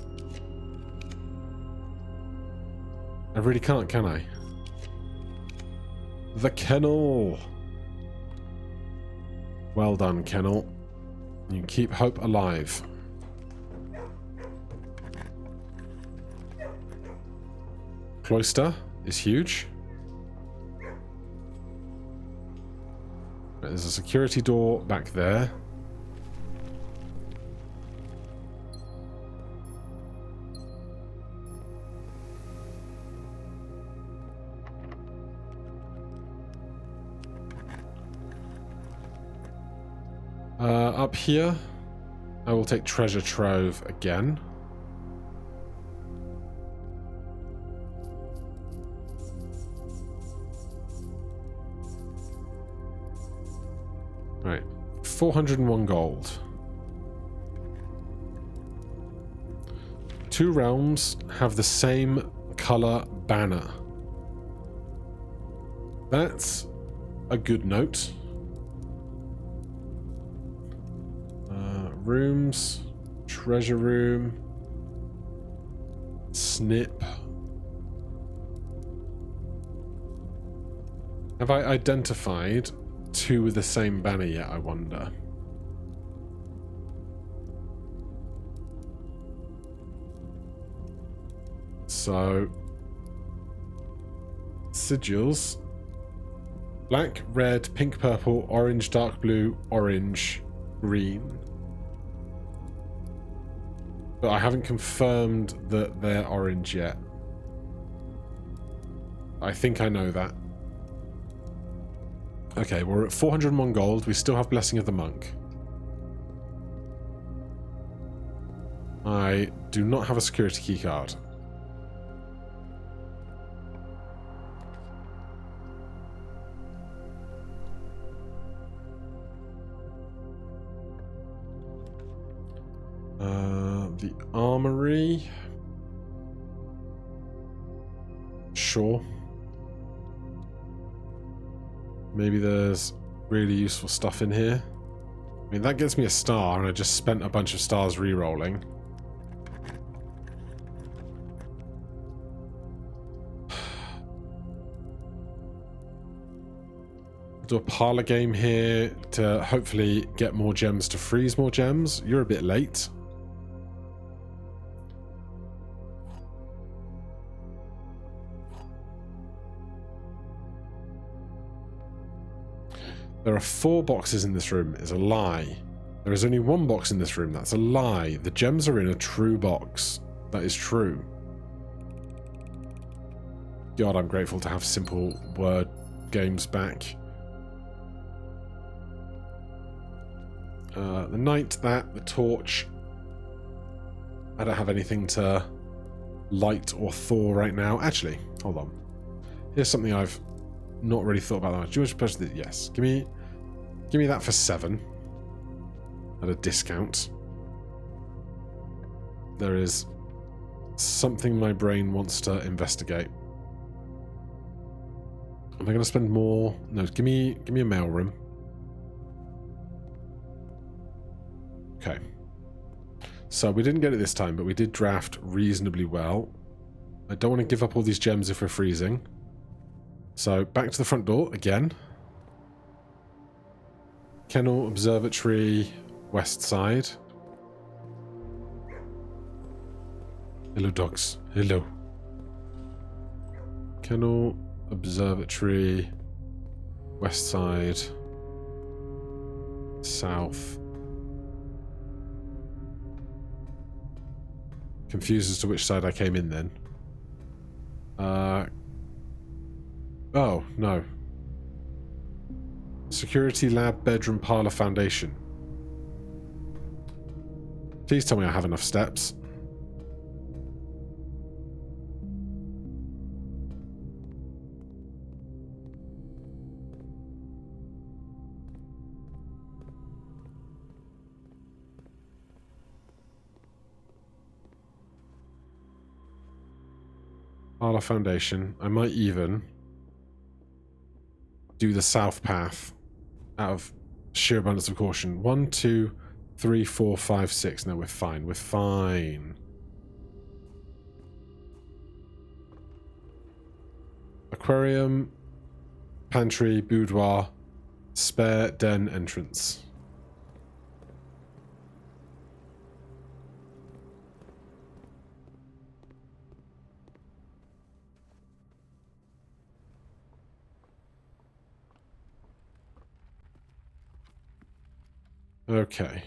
I really can't, can I? The kennel! Well done, kennel. You can keep hope alive. Cloister is huge. There's a security door back there. Up here, I will take treasure trove again. Right. 401 gold. 2 realms have the same color banner. That's a good note. Rooms. Treasure room. Snip. Have I identified 2 with the same banner yet, I wonder? So, sigils. Black, red, pink, purple, orange, dark blue, orange, green. But I haven't confirmed that they're orange yet. I think I know that. Okay, we're at 401 gold. We still have Blessing of the Monk. I do not have a security key card. The armory. Sure. Maybe there's really useful stuff in here. I mean, that gets me a star, and I just spent a bunch of stars re-rolling. Do a parlor game here to hopefully get more gems to freeze more gems. You're a bit late. There are 4 boxes in this room. It's a lie. There is only 1 box in this room. That's a lie. The gems are in a true box. That is true. God, I'm grateful to have simple word games back. The knight, the torch. I don't have anything to light or thaw right now. Actually, hold on. Here's something I've not really thought about that much. Do you want to purchase it? Yes. Give me that for 7 at a discount. There is something my brain wants to investigate. Am I going to spend more? No, give me a mailroom. Okay. So we didn't get it this time, but we did draft reasonably well. I don't want to give up all these gems if we're freezing. So back to the front door again. Kennel, Observatory, West Side. Hello, dogs. Hello. Kennel, Observatory, West Side, South. Confused as to which side I came in then. Oh, no. Security lab, bedroom, parlor, foundation. Please tell me I have enough steps. Parlor, foundation. I might even do the south path out of sheer abundance of caution. 1, 2, 3, 4, 5, 6. No, we're fine. We're fine. Aquarium, pantry, boudoir, spare den entrance. Okay.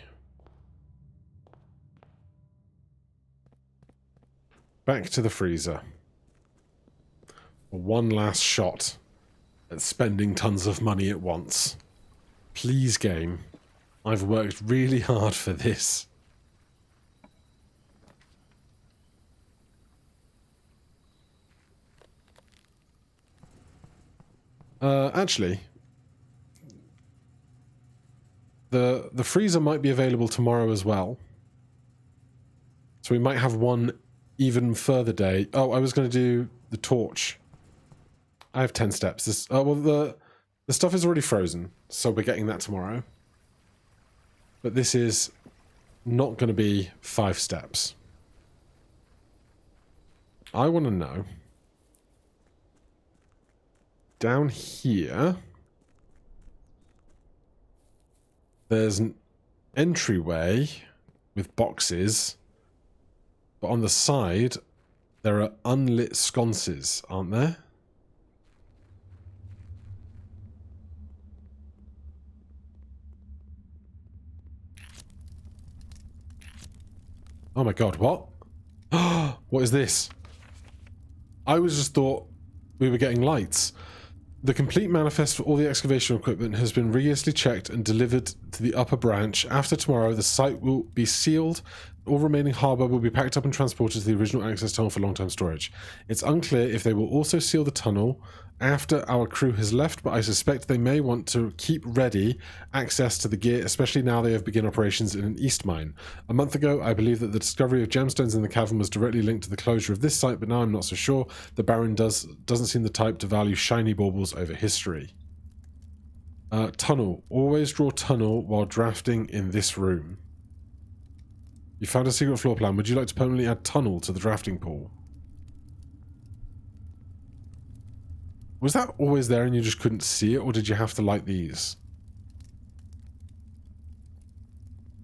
Back to the freezer. One last shot at spending tons of money at once. Please, game. I've worked really hard for this. Actually, the freezer might be available tomorrow as well. So we might have one even further day. Oh, I was going to do the torch. I have 10 steps. This, oh, well, the stuff is already frozen, so we're getting that tomorrow. But this is not going to be 5 steps. I want to know. Down here, there's an entryway with boxes, but on the side, there are unlit sconces, aren't there? Oh my god, what? What is this? I was just thought we were getting lights. The complete manifest for all the excavation equipment has been rigorously checked and delivered to the upper branch. After tomorrow, the site will be sealed. All remaining harbour will be packed up and transported to the original access tunnel for long-term storage. It's unclear if they will also seal the tunnel after our crew has left, but I suspect they may want to keep ready access to the gear, especially now they have begun operations in an east mine. A month ago, I believe that the discovery of gemstones in the cavern was directly linked to the closure of this site, but now I'm not so sure. The Baron doesn't seem the type to value shiny baubles over history. Tunnel. Always draw tunnel while drafting in this room. You found a secret floor plan. Would you like to permanently add tunnel to the drafting pool? Was that always there and you just couldn't see it, or did you have to light these?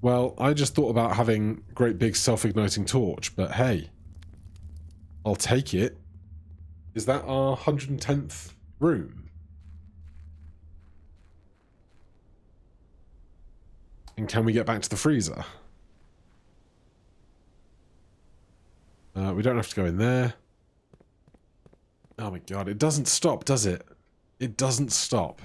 Well, I just thought about having a great big self-igniting torch, but hey, I'll take it. Is that our 110th room? And can we get back to the freezer? We don't have to go in there. Oh my god, it doesn't stop, does it? It doesn't stop.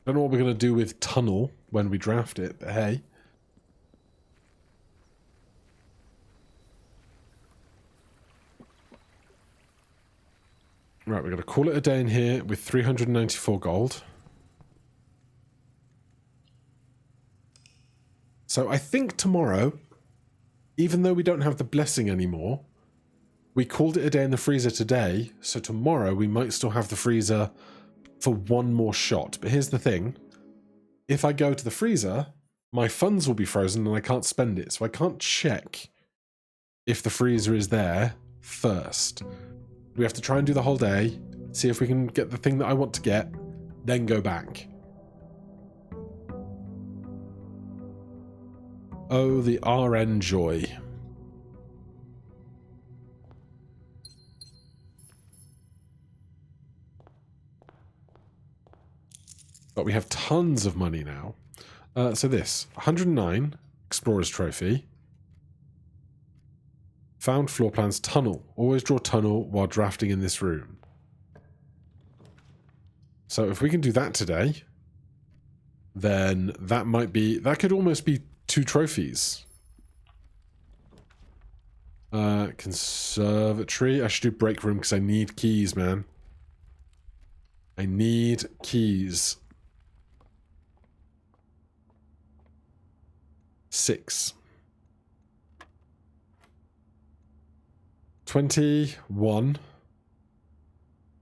Don't know what we're going to do with tunnel when we draft it, but hey. Right, we're going to call it a day in here with 394 gold. So I think tomorrow, even though we don't have the blessing anymore, we called it a day in the freezer today, so tomorrow we might still have the freezer for one more shot. But here's the thing. If I go to the freezer, my funds will be frozen and I can't spend it. So I can't check if the freezer is there first. We have to try and do the whole day, see if we can get the thing that I want to get, then go back. Oh, the RN joy. But we have tons of money now. So this, 109, Explorer's Trophy. Found floor plans, tunnel. Always draw tunnel while drafting in this room. So if we can do that today, then that might be, that could almost be 2 trophies. Conservatory. I should do break room because I need keys, man. I need keys. 6. 21.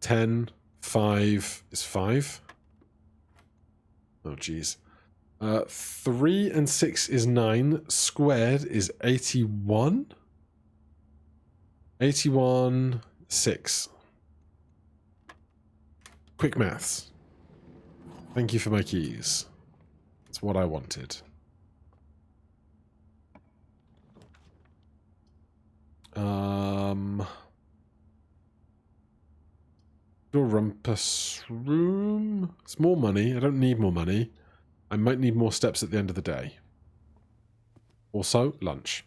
10. 5 is 5. Oh, jeez. 3 and 6 is 9. Squared is 81. 81, 6. Quick maths. Thank you for my keys. That's what I wanted. Do a rumpus room. It's more money. I don't need more money. I might need more steps at the end of the day. Also, lunch.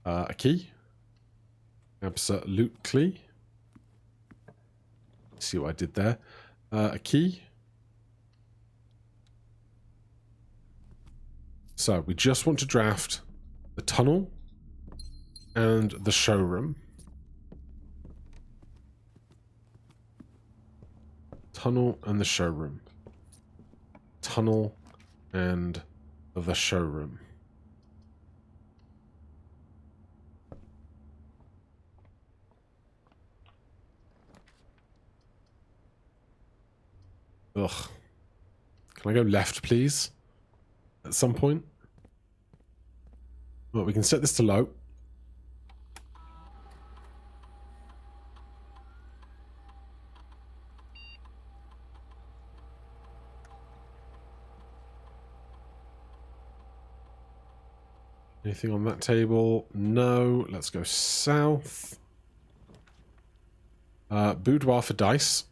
A key. Absolutely. See what I did there. A key. So we just want to draft the tunnel and the showroom. Tunnel and the showroom. Tunnel and the showroom. Ugh. Can I go left, please? At some point? Well, we can set this to low. Anything on that table? No. Let's go south. Boudoir for dice.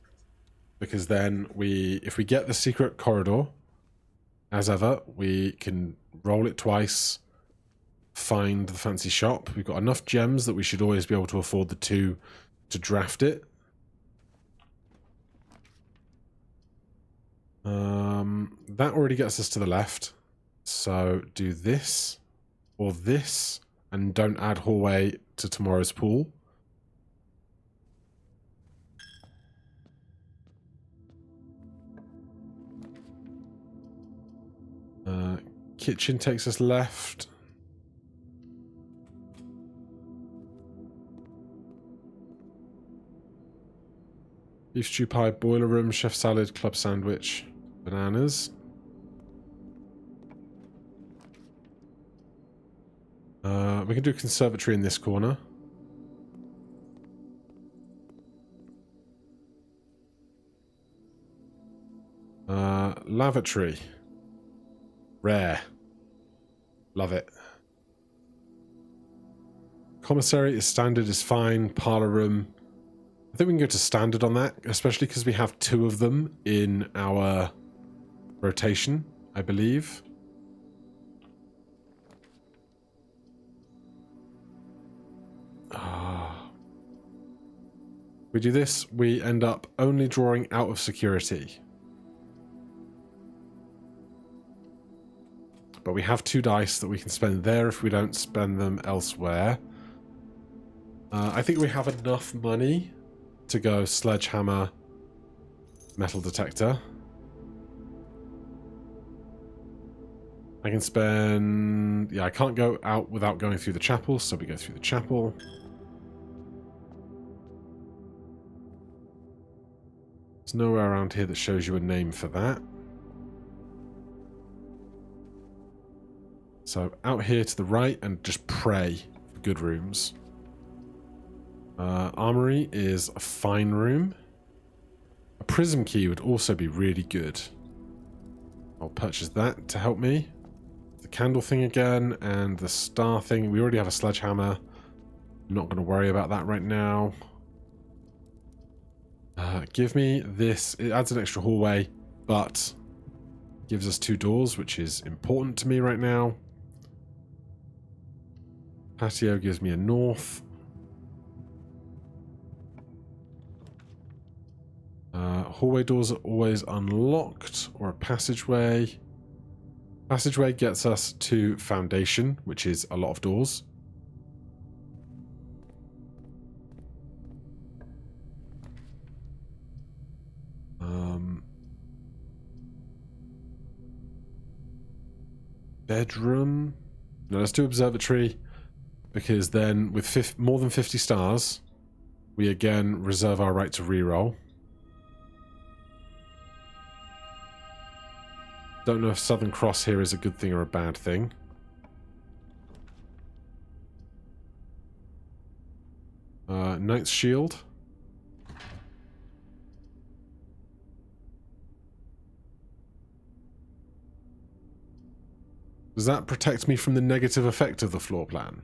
Because then if we get the secret corridor, as ever, we can roll it twice, find the fancy shop. We've got enough gems that we should always be able to afford the 2 to draft it. That already gets us to the left. So do this or this and don't add hallway to tomorrow's pool. Kitchen takes us left. Beef stew pie, boiler room, chef salad, club sandwich, bananas. We can do a conservatory in this corner. Lavatory. Rare. Love it. Commissary is standard, is fine. Parlor room. I think we can go to standard on that, especially because we have 2 of them in our rotation, I believe. We do this, we end up only drawing out of security. But we have 2 dice that we can spend there if we don't spend them elsewhere. I think we have enough money to go sledgehammer, metal detector. I can spend... Yeah, I can't go out without going through the chapel, so we go through the chapel. There's nowhere around here that shows you a name for that. So out here to the right and just pray for good rooms. Armory is a fine room. A prism key would also be really good. I'll purchase that to help me. The candle thing again and the star thing. We already have a sledgehammer. Not going to worry about that right now. Give me this. It adds an extra hallway, but gives us 2 doors, which is important to me right now. Patio gives me a north. Hallway doors are always unlocked, or a passageway. Passageway gets us to foundation, which is a lot of doors. Bedroom. No, let's do observatory, because then with more than 50 stars, we again reserve our right to reroll. Don't know if Southern Cross here is a good thing or a bad thing. Knight's Shield. Does that protect me from the negative effect of the floor plan?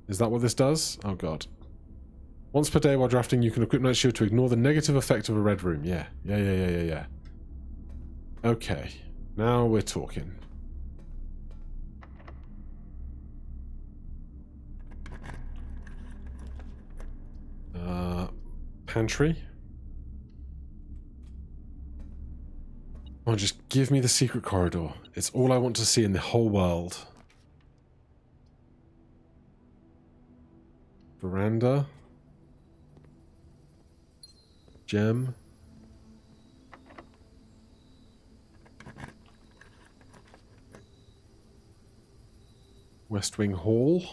Is that what this does? Oh god. Once per day while drafting, you can equip Knight's Shield to ignore the negative effect of a red room. Yeah. Yeah. Okay. Now we're talking. Pantry. Oh, just give me the secret corridor. It's all I want to see in the whole world. Veranda. Gem. West Wing Hall.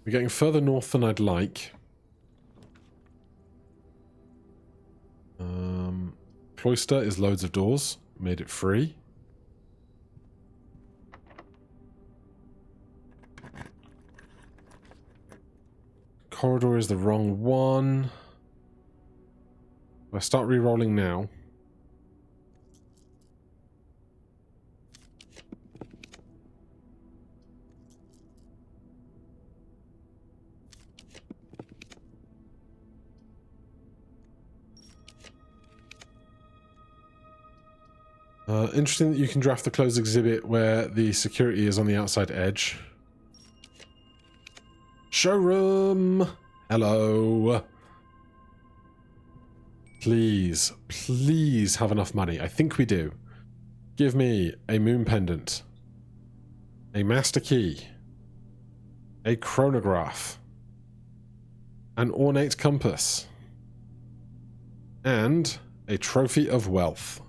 We're getting further north than I'd like. Cloister is loads of doors. Made it free. Corridor is the wrong one. If I start re-rolling now. Interesting that you can draft the closed exhibit where the security is on the outside edge. Showroom! Hello! Please, please have enough money. I think we do. Give me a moon pendant. A master key. A chronograph. An ornate compass. And a trophy of wealth.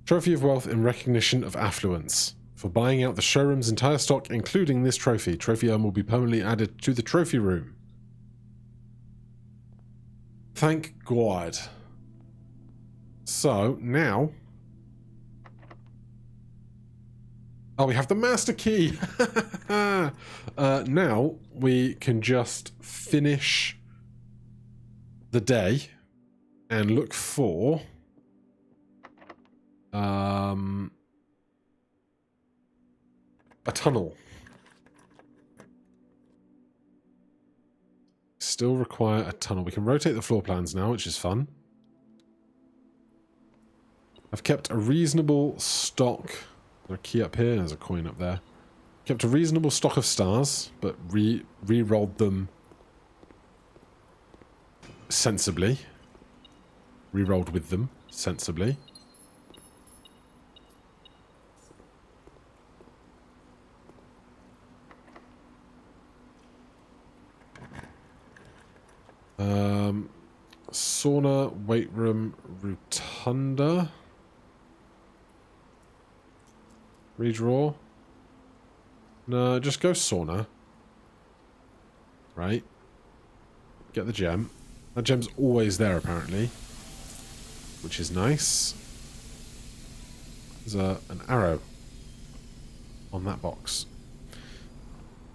Trophy of wealth in recognition of affluence. For buying out the showroom's entire stock, including this trophy. Trophy urn will be permanently added to the trophy room. Thank God. So, now... Oh, we have the master key! Now, we can just finish the day and look for... a tunnel. Still require a tunnel. We can rotate the floor plans now, which is fun. I've kept a reasonable stock. There's a key up here, there's a coin up there. Kept a reasonable stock of stars, but re-rolled them sensibly. Re-rolled with them sensibly. Sauna, weight room, rotunda. Redraw. No, just go sauna. Right. Get the gem. That gem's always there, apparently. Which is nice. There's an arrow on that box.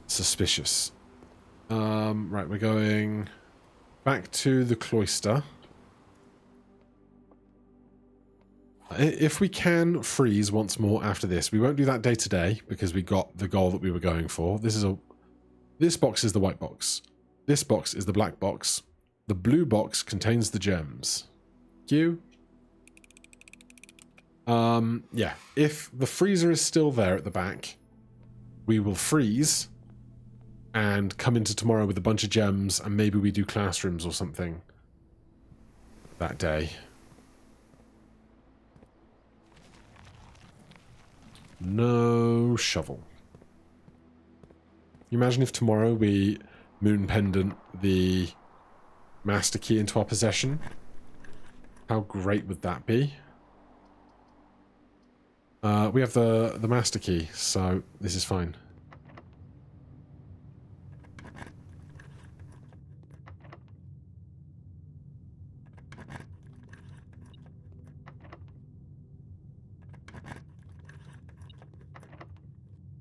Suspicious. Right, we're going back to the cloister. If we can freeze once more after this, we won't do that day to day because we got the goal that we were going for. This box is the white box. This box is the black box. The blue box contains the gems. Q. Yeah, if the freezer is still there at the back, we will freeze and come into tomorrow with a bunch of gems, and maybe we do classrooms or something that day. No shovel. You imagine if tomorrow we moon pendant the master key into our possession? How great would that be? We have the master key, so this is fine.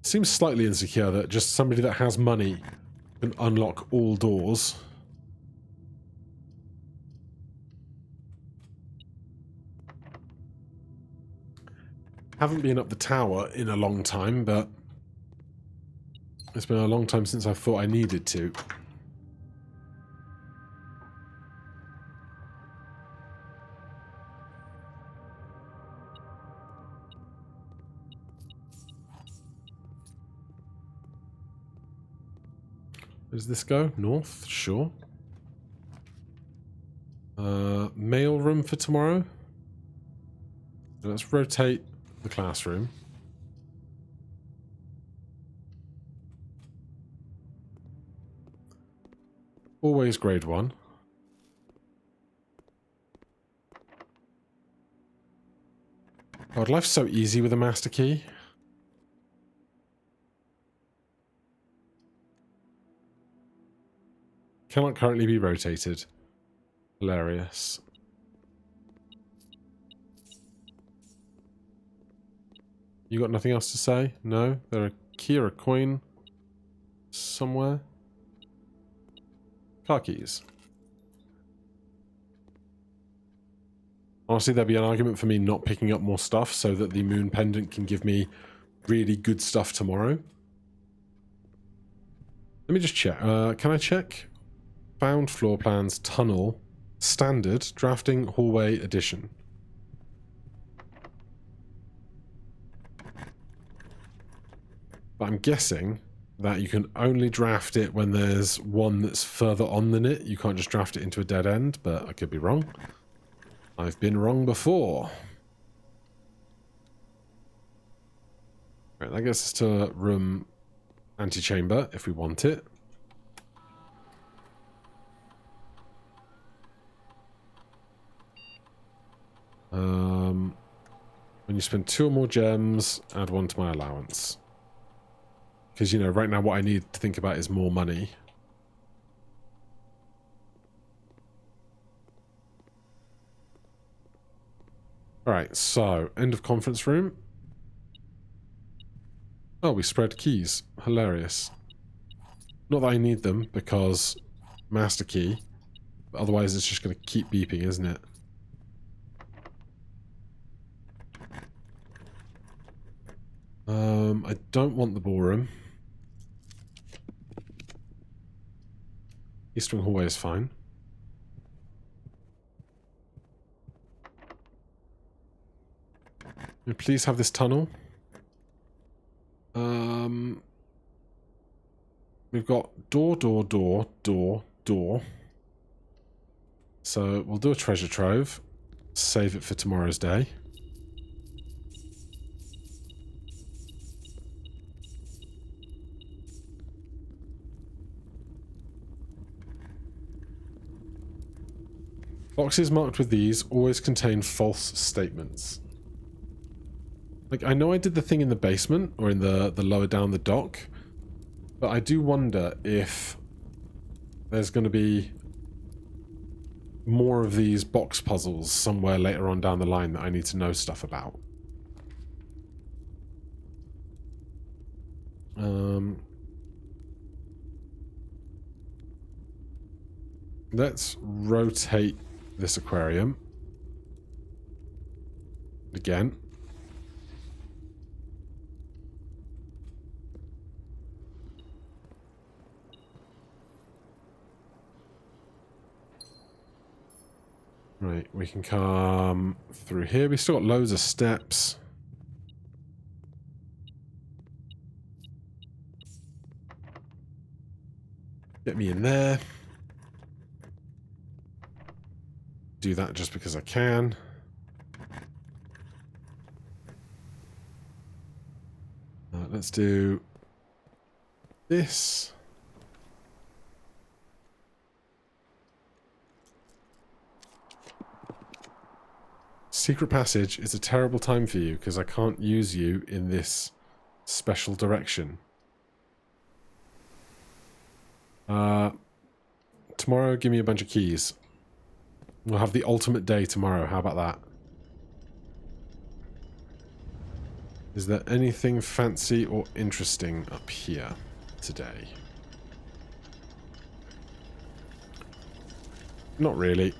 Seems slightly insecure that just somebody that has money can unlock all doors. Haven't been up the tower in a long time, but it's been a long time since I thought I needed to. Where does this go? North? Sure. Mail room for tomorrow. Let's rotate the classroom. Always grade 1. God, life's so easy with a master key. Cannot currently be rotated. Hilarious. You got nothing else to say? No? There a key or a coin somewhere? Car keys. Honestly, there'd be an argument for me not picking up more stuff so that the moon pendant can give me really good stuff tomorrow. Let me just check. Can I check? Found floor plans, tunnel, standard, drafting, hallway, addition. But I'm guessing that you can only draft it when there's one that's further on than it. You can't just draft it into a dead end, but I could be wrong. I've been wrong before. Right, that gets us to room antechamber if we want it. When you spend 2 or more gems, add 1 to my allowance. Because, you know, right now what I need to think about is more money. Alright, so, end of conference room. Oh, we spread keys. Hilarious. Not that I need them, because master key. But otherwise it's just going to keep beeping, isn't it? I don't want the ballroom. East wing hallway is fine. Can we please have this tunnel? We've got door, door, door, door, door. So we'll do a treasure trove. Save it for tomorrow's day. Boxes marked with these always contain false statements. Like, I know I did the thing in the basement, or in the lower down the dock, but I do wonder if there's going to be more of these box puzzles somewhere later on down the line that I need to know stuff about. Let's rotate this aquarium. Again. Right, we can come through here. We've still got loads of steps. Get me in there. Do that just because I can. Let's do this. Secret passage is a terrible time for you because I can't use you in this special direction. Tomorrow, give me a bunch of keys. We'll have the ultimate day tomorrow. How about that? Is there anything fancy or interesting up here today? Not really.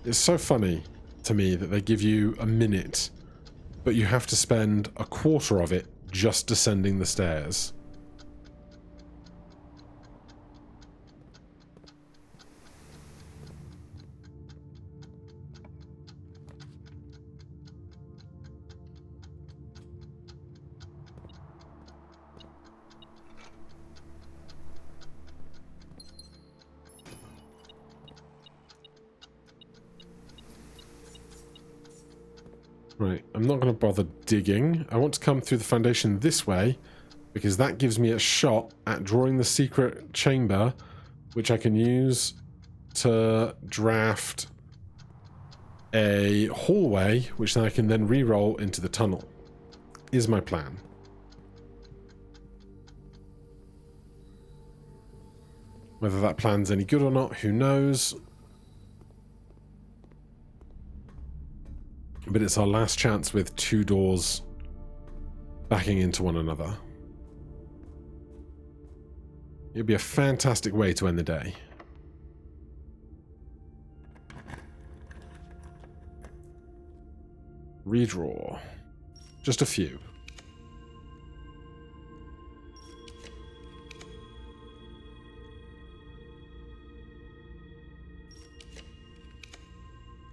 It's so funny to me that they give you a minute, but you have to spend a quarter of it just descending the stairs. Right, I'm not going to bother digging. I want to come through the foundation this way, because that gives me a shot at drawing the secret chamber, which I can use to draft a hallway, which then I can then re-roll into the tunnel, is my plan. Whether that plan's any good or not, who knows? But it's our last chance with two doors backing into one another. It'd be a fantastic way to end the day. Redraw. Just a few.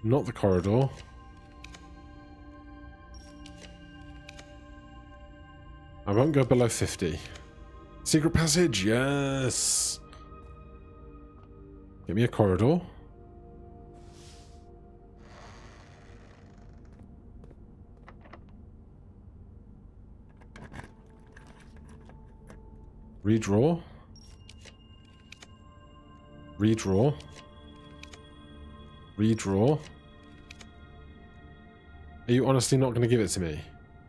Not the corridor. I won't go below 50. Secret passage, yes! Give me a corridor. Redraw. Redraw. Redraw. Are you honestly not going to give it to me?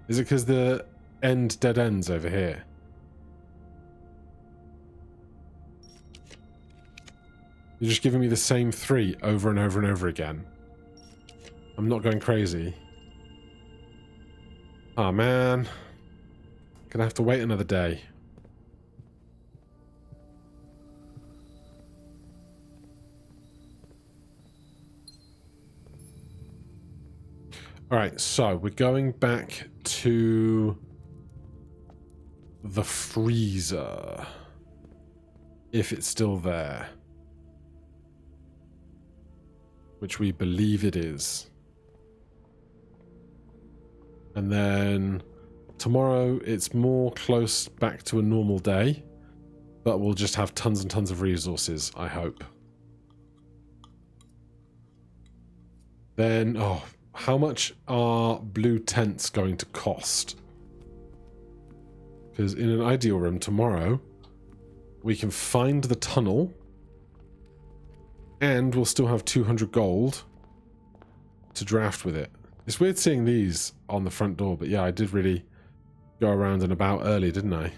Is it because the end dead ends over here? You're just giving me the same three over and over and over again. I'm not going crazy. Oh man. Gonna have to wait another day. Alright, so we're going back to the freezer. If it's still there. Which we believe it is. And then tomorrow it's more close back to a normal day. But we'll just have tons and tons of resources, I hope. Then, oh, how much are blue tents going to cost? Because in an ideal room tomorrow, we can find the tunnel, and we'll still have 200 gold to draft with it. It's weird seeing these on the front door, but yeah, I did really go around and about early, didn't I?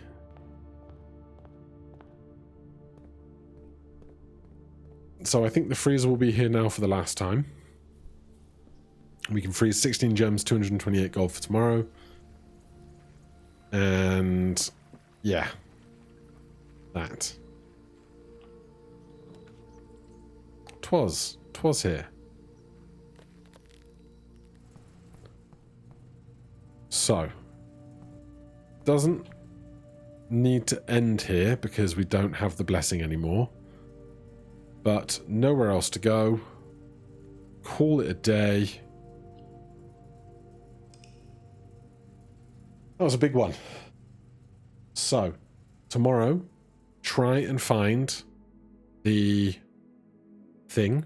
So I think the freezer will be here now for the last time. We can freeze 16 gems, 228 gold for tomorrow. And yeah, that. Twas here. So, doesn't need to end here because we don't have the blessing anymore. But nowhere else to go. Call it a day. That was a big one. So, tomorrow, try and find the thing.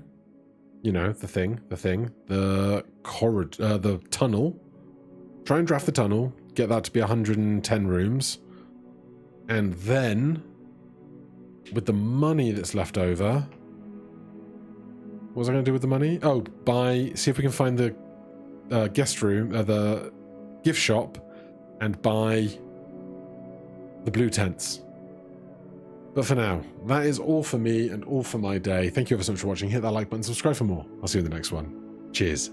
You know, the corridor, the tunnel. Try and draft the tunnel, get that to be 110 rooms. And then, with the money that's left over, what was I going to do with the money? Oh, see if we can find the guest room, the gift shop, and buy the blue tents. But for now, that is all for me and all for my day. Thank you ever so much for watching. Hit that like button, subscribe for more. I'll see you in the next one. Cheers.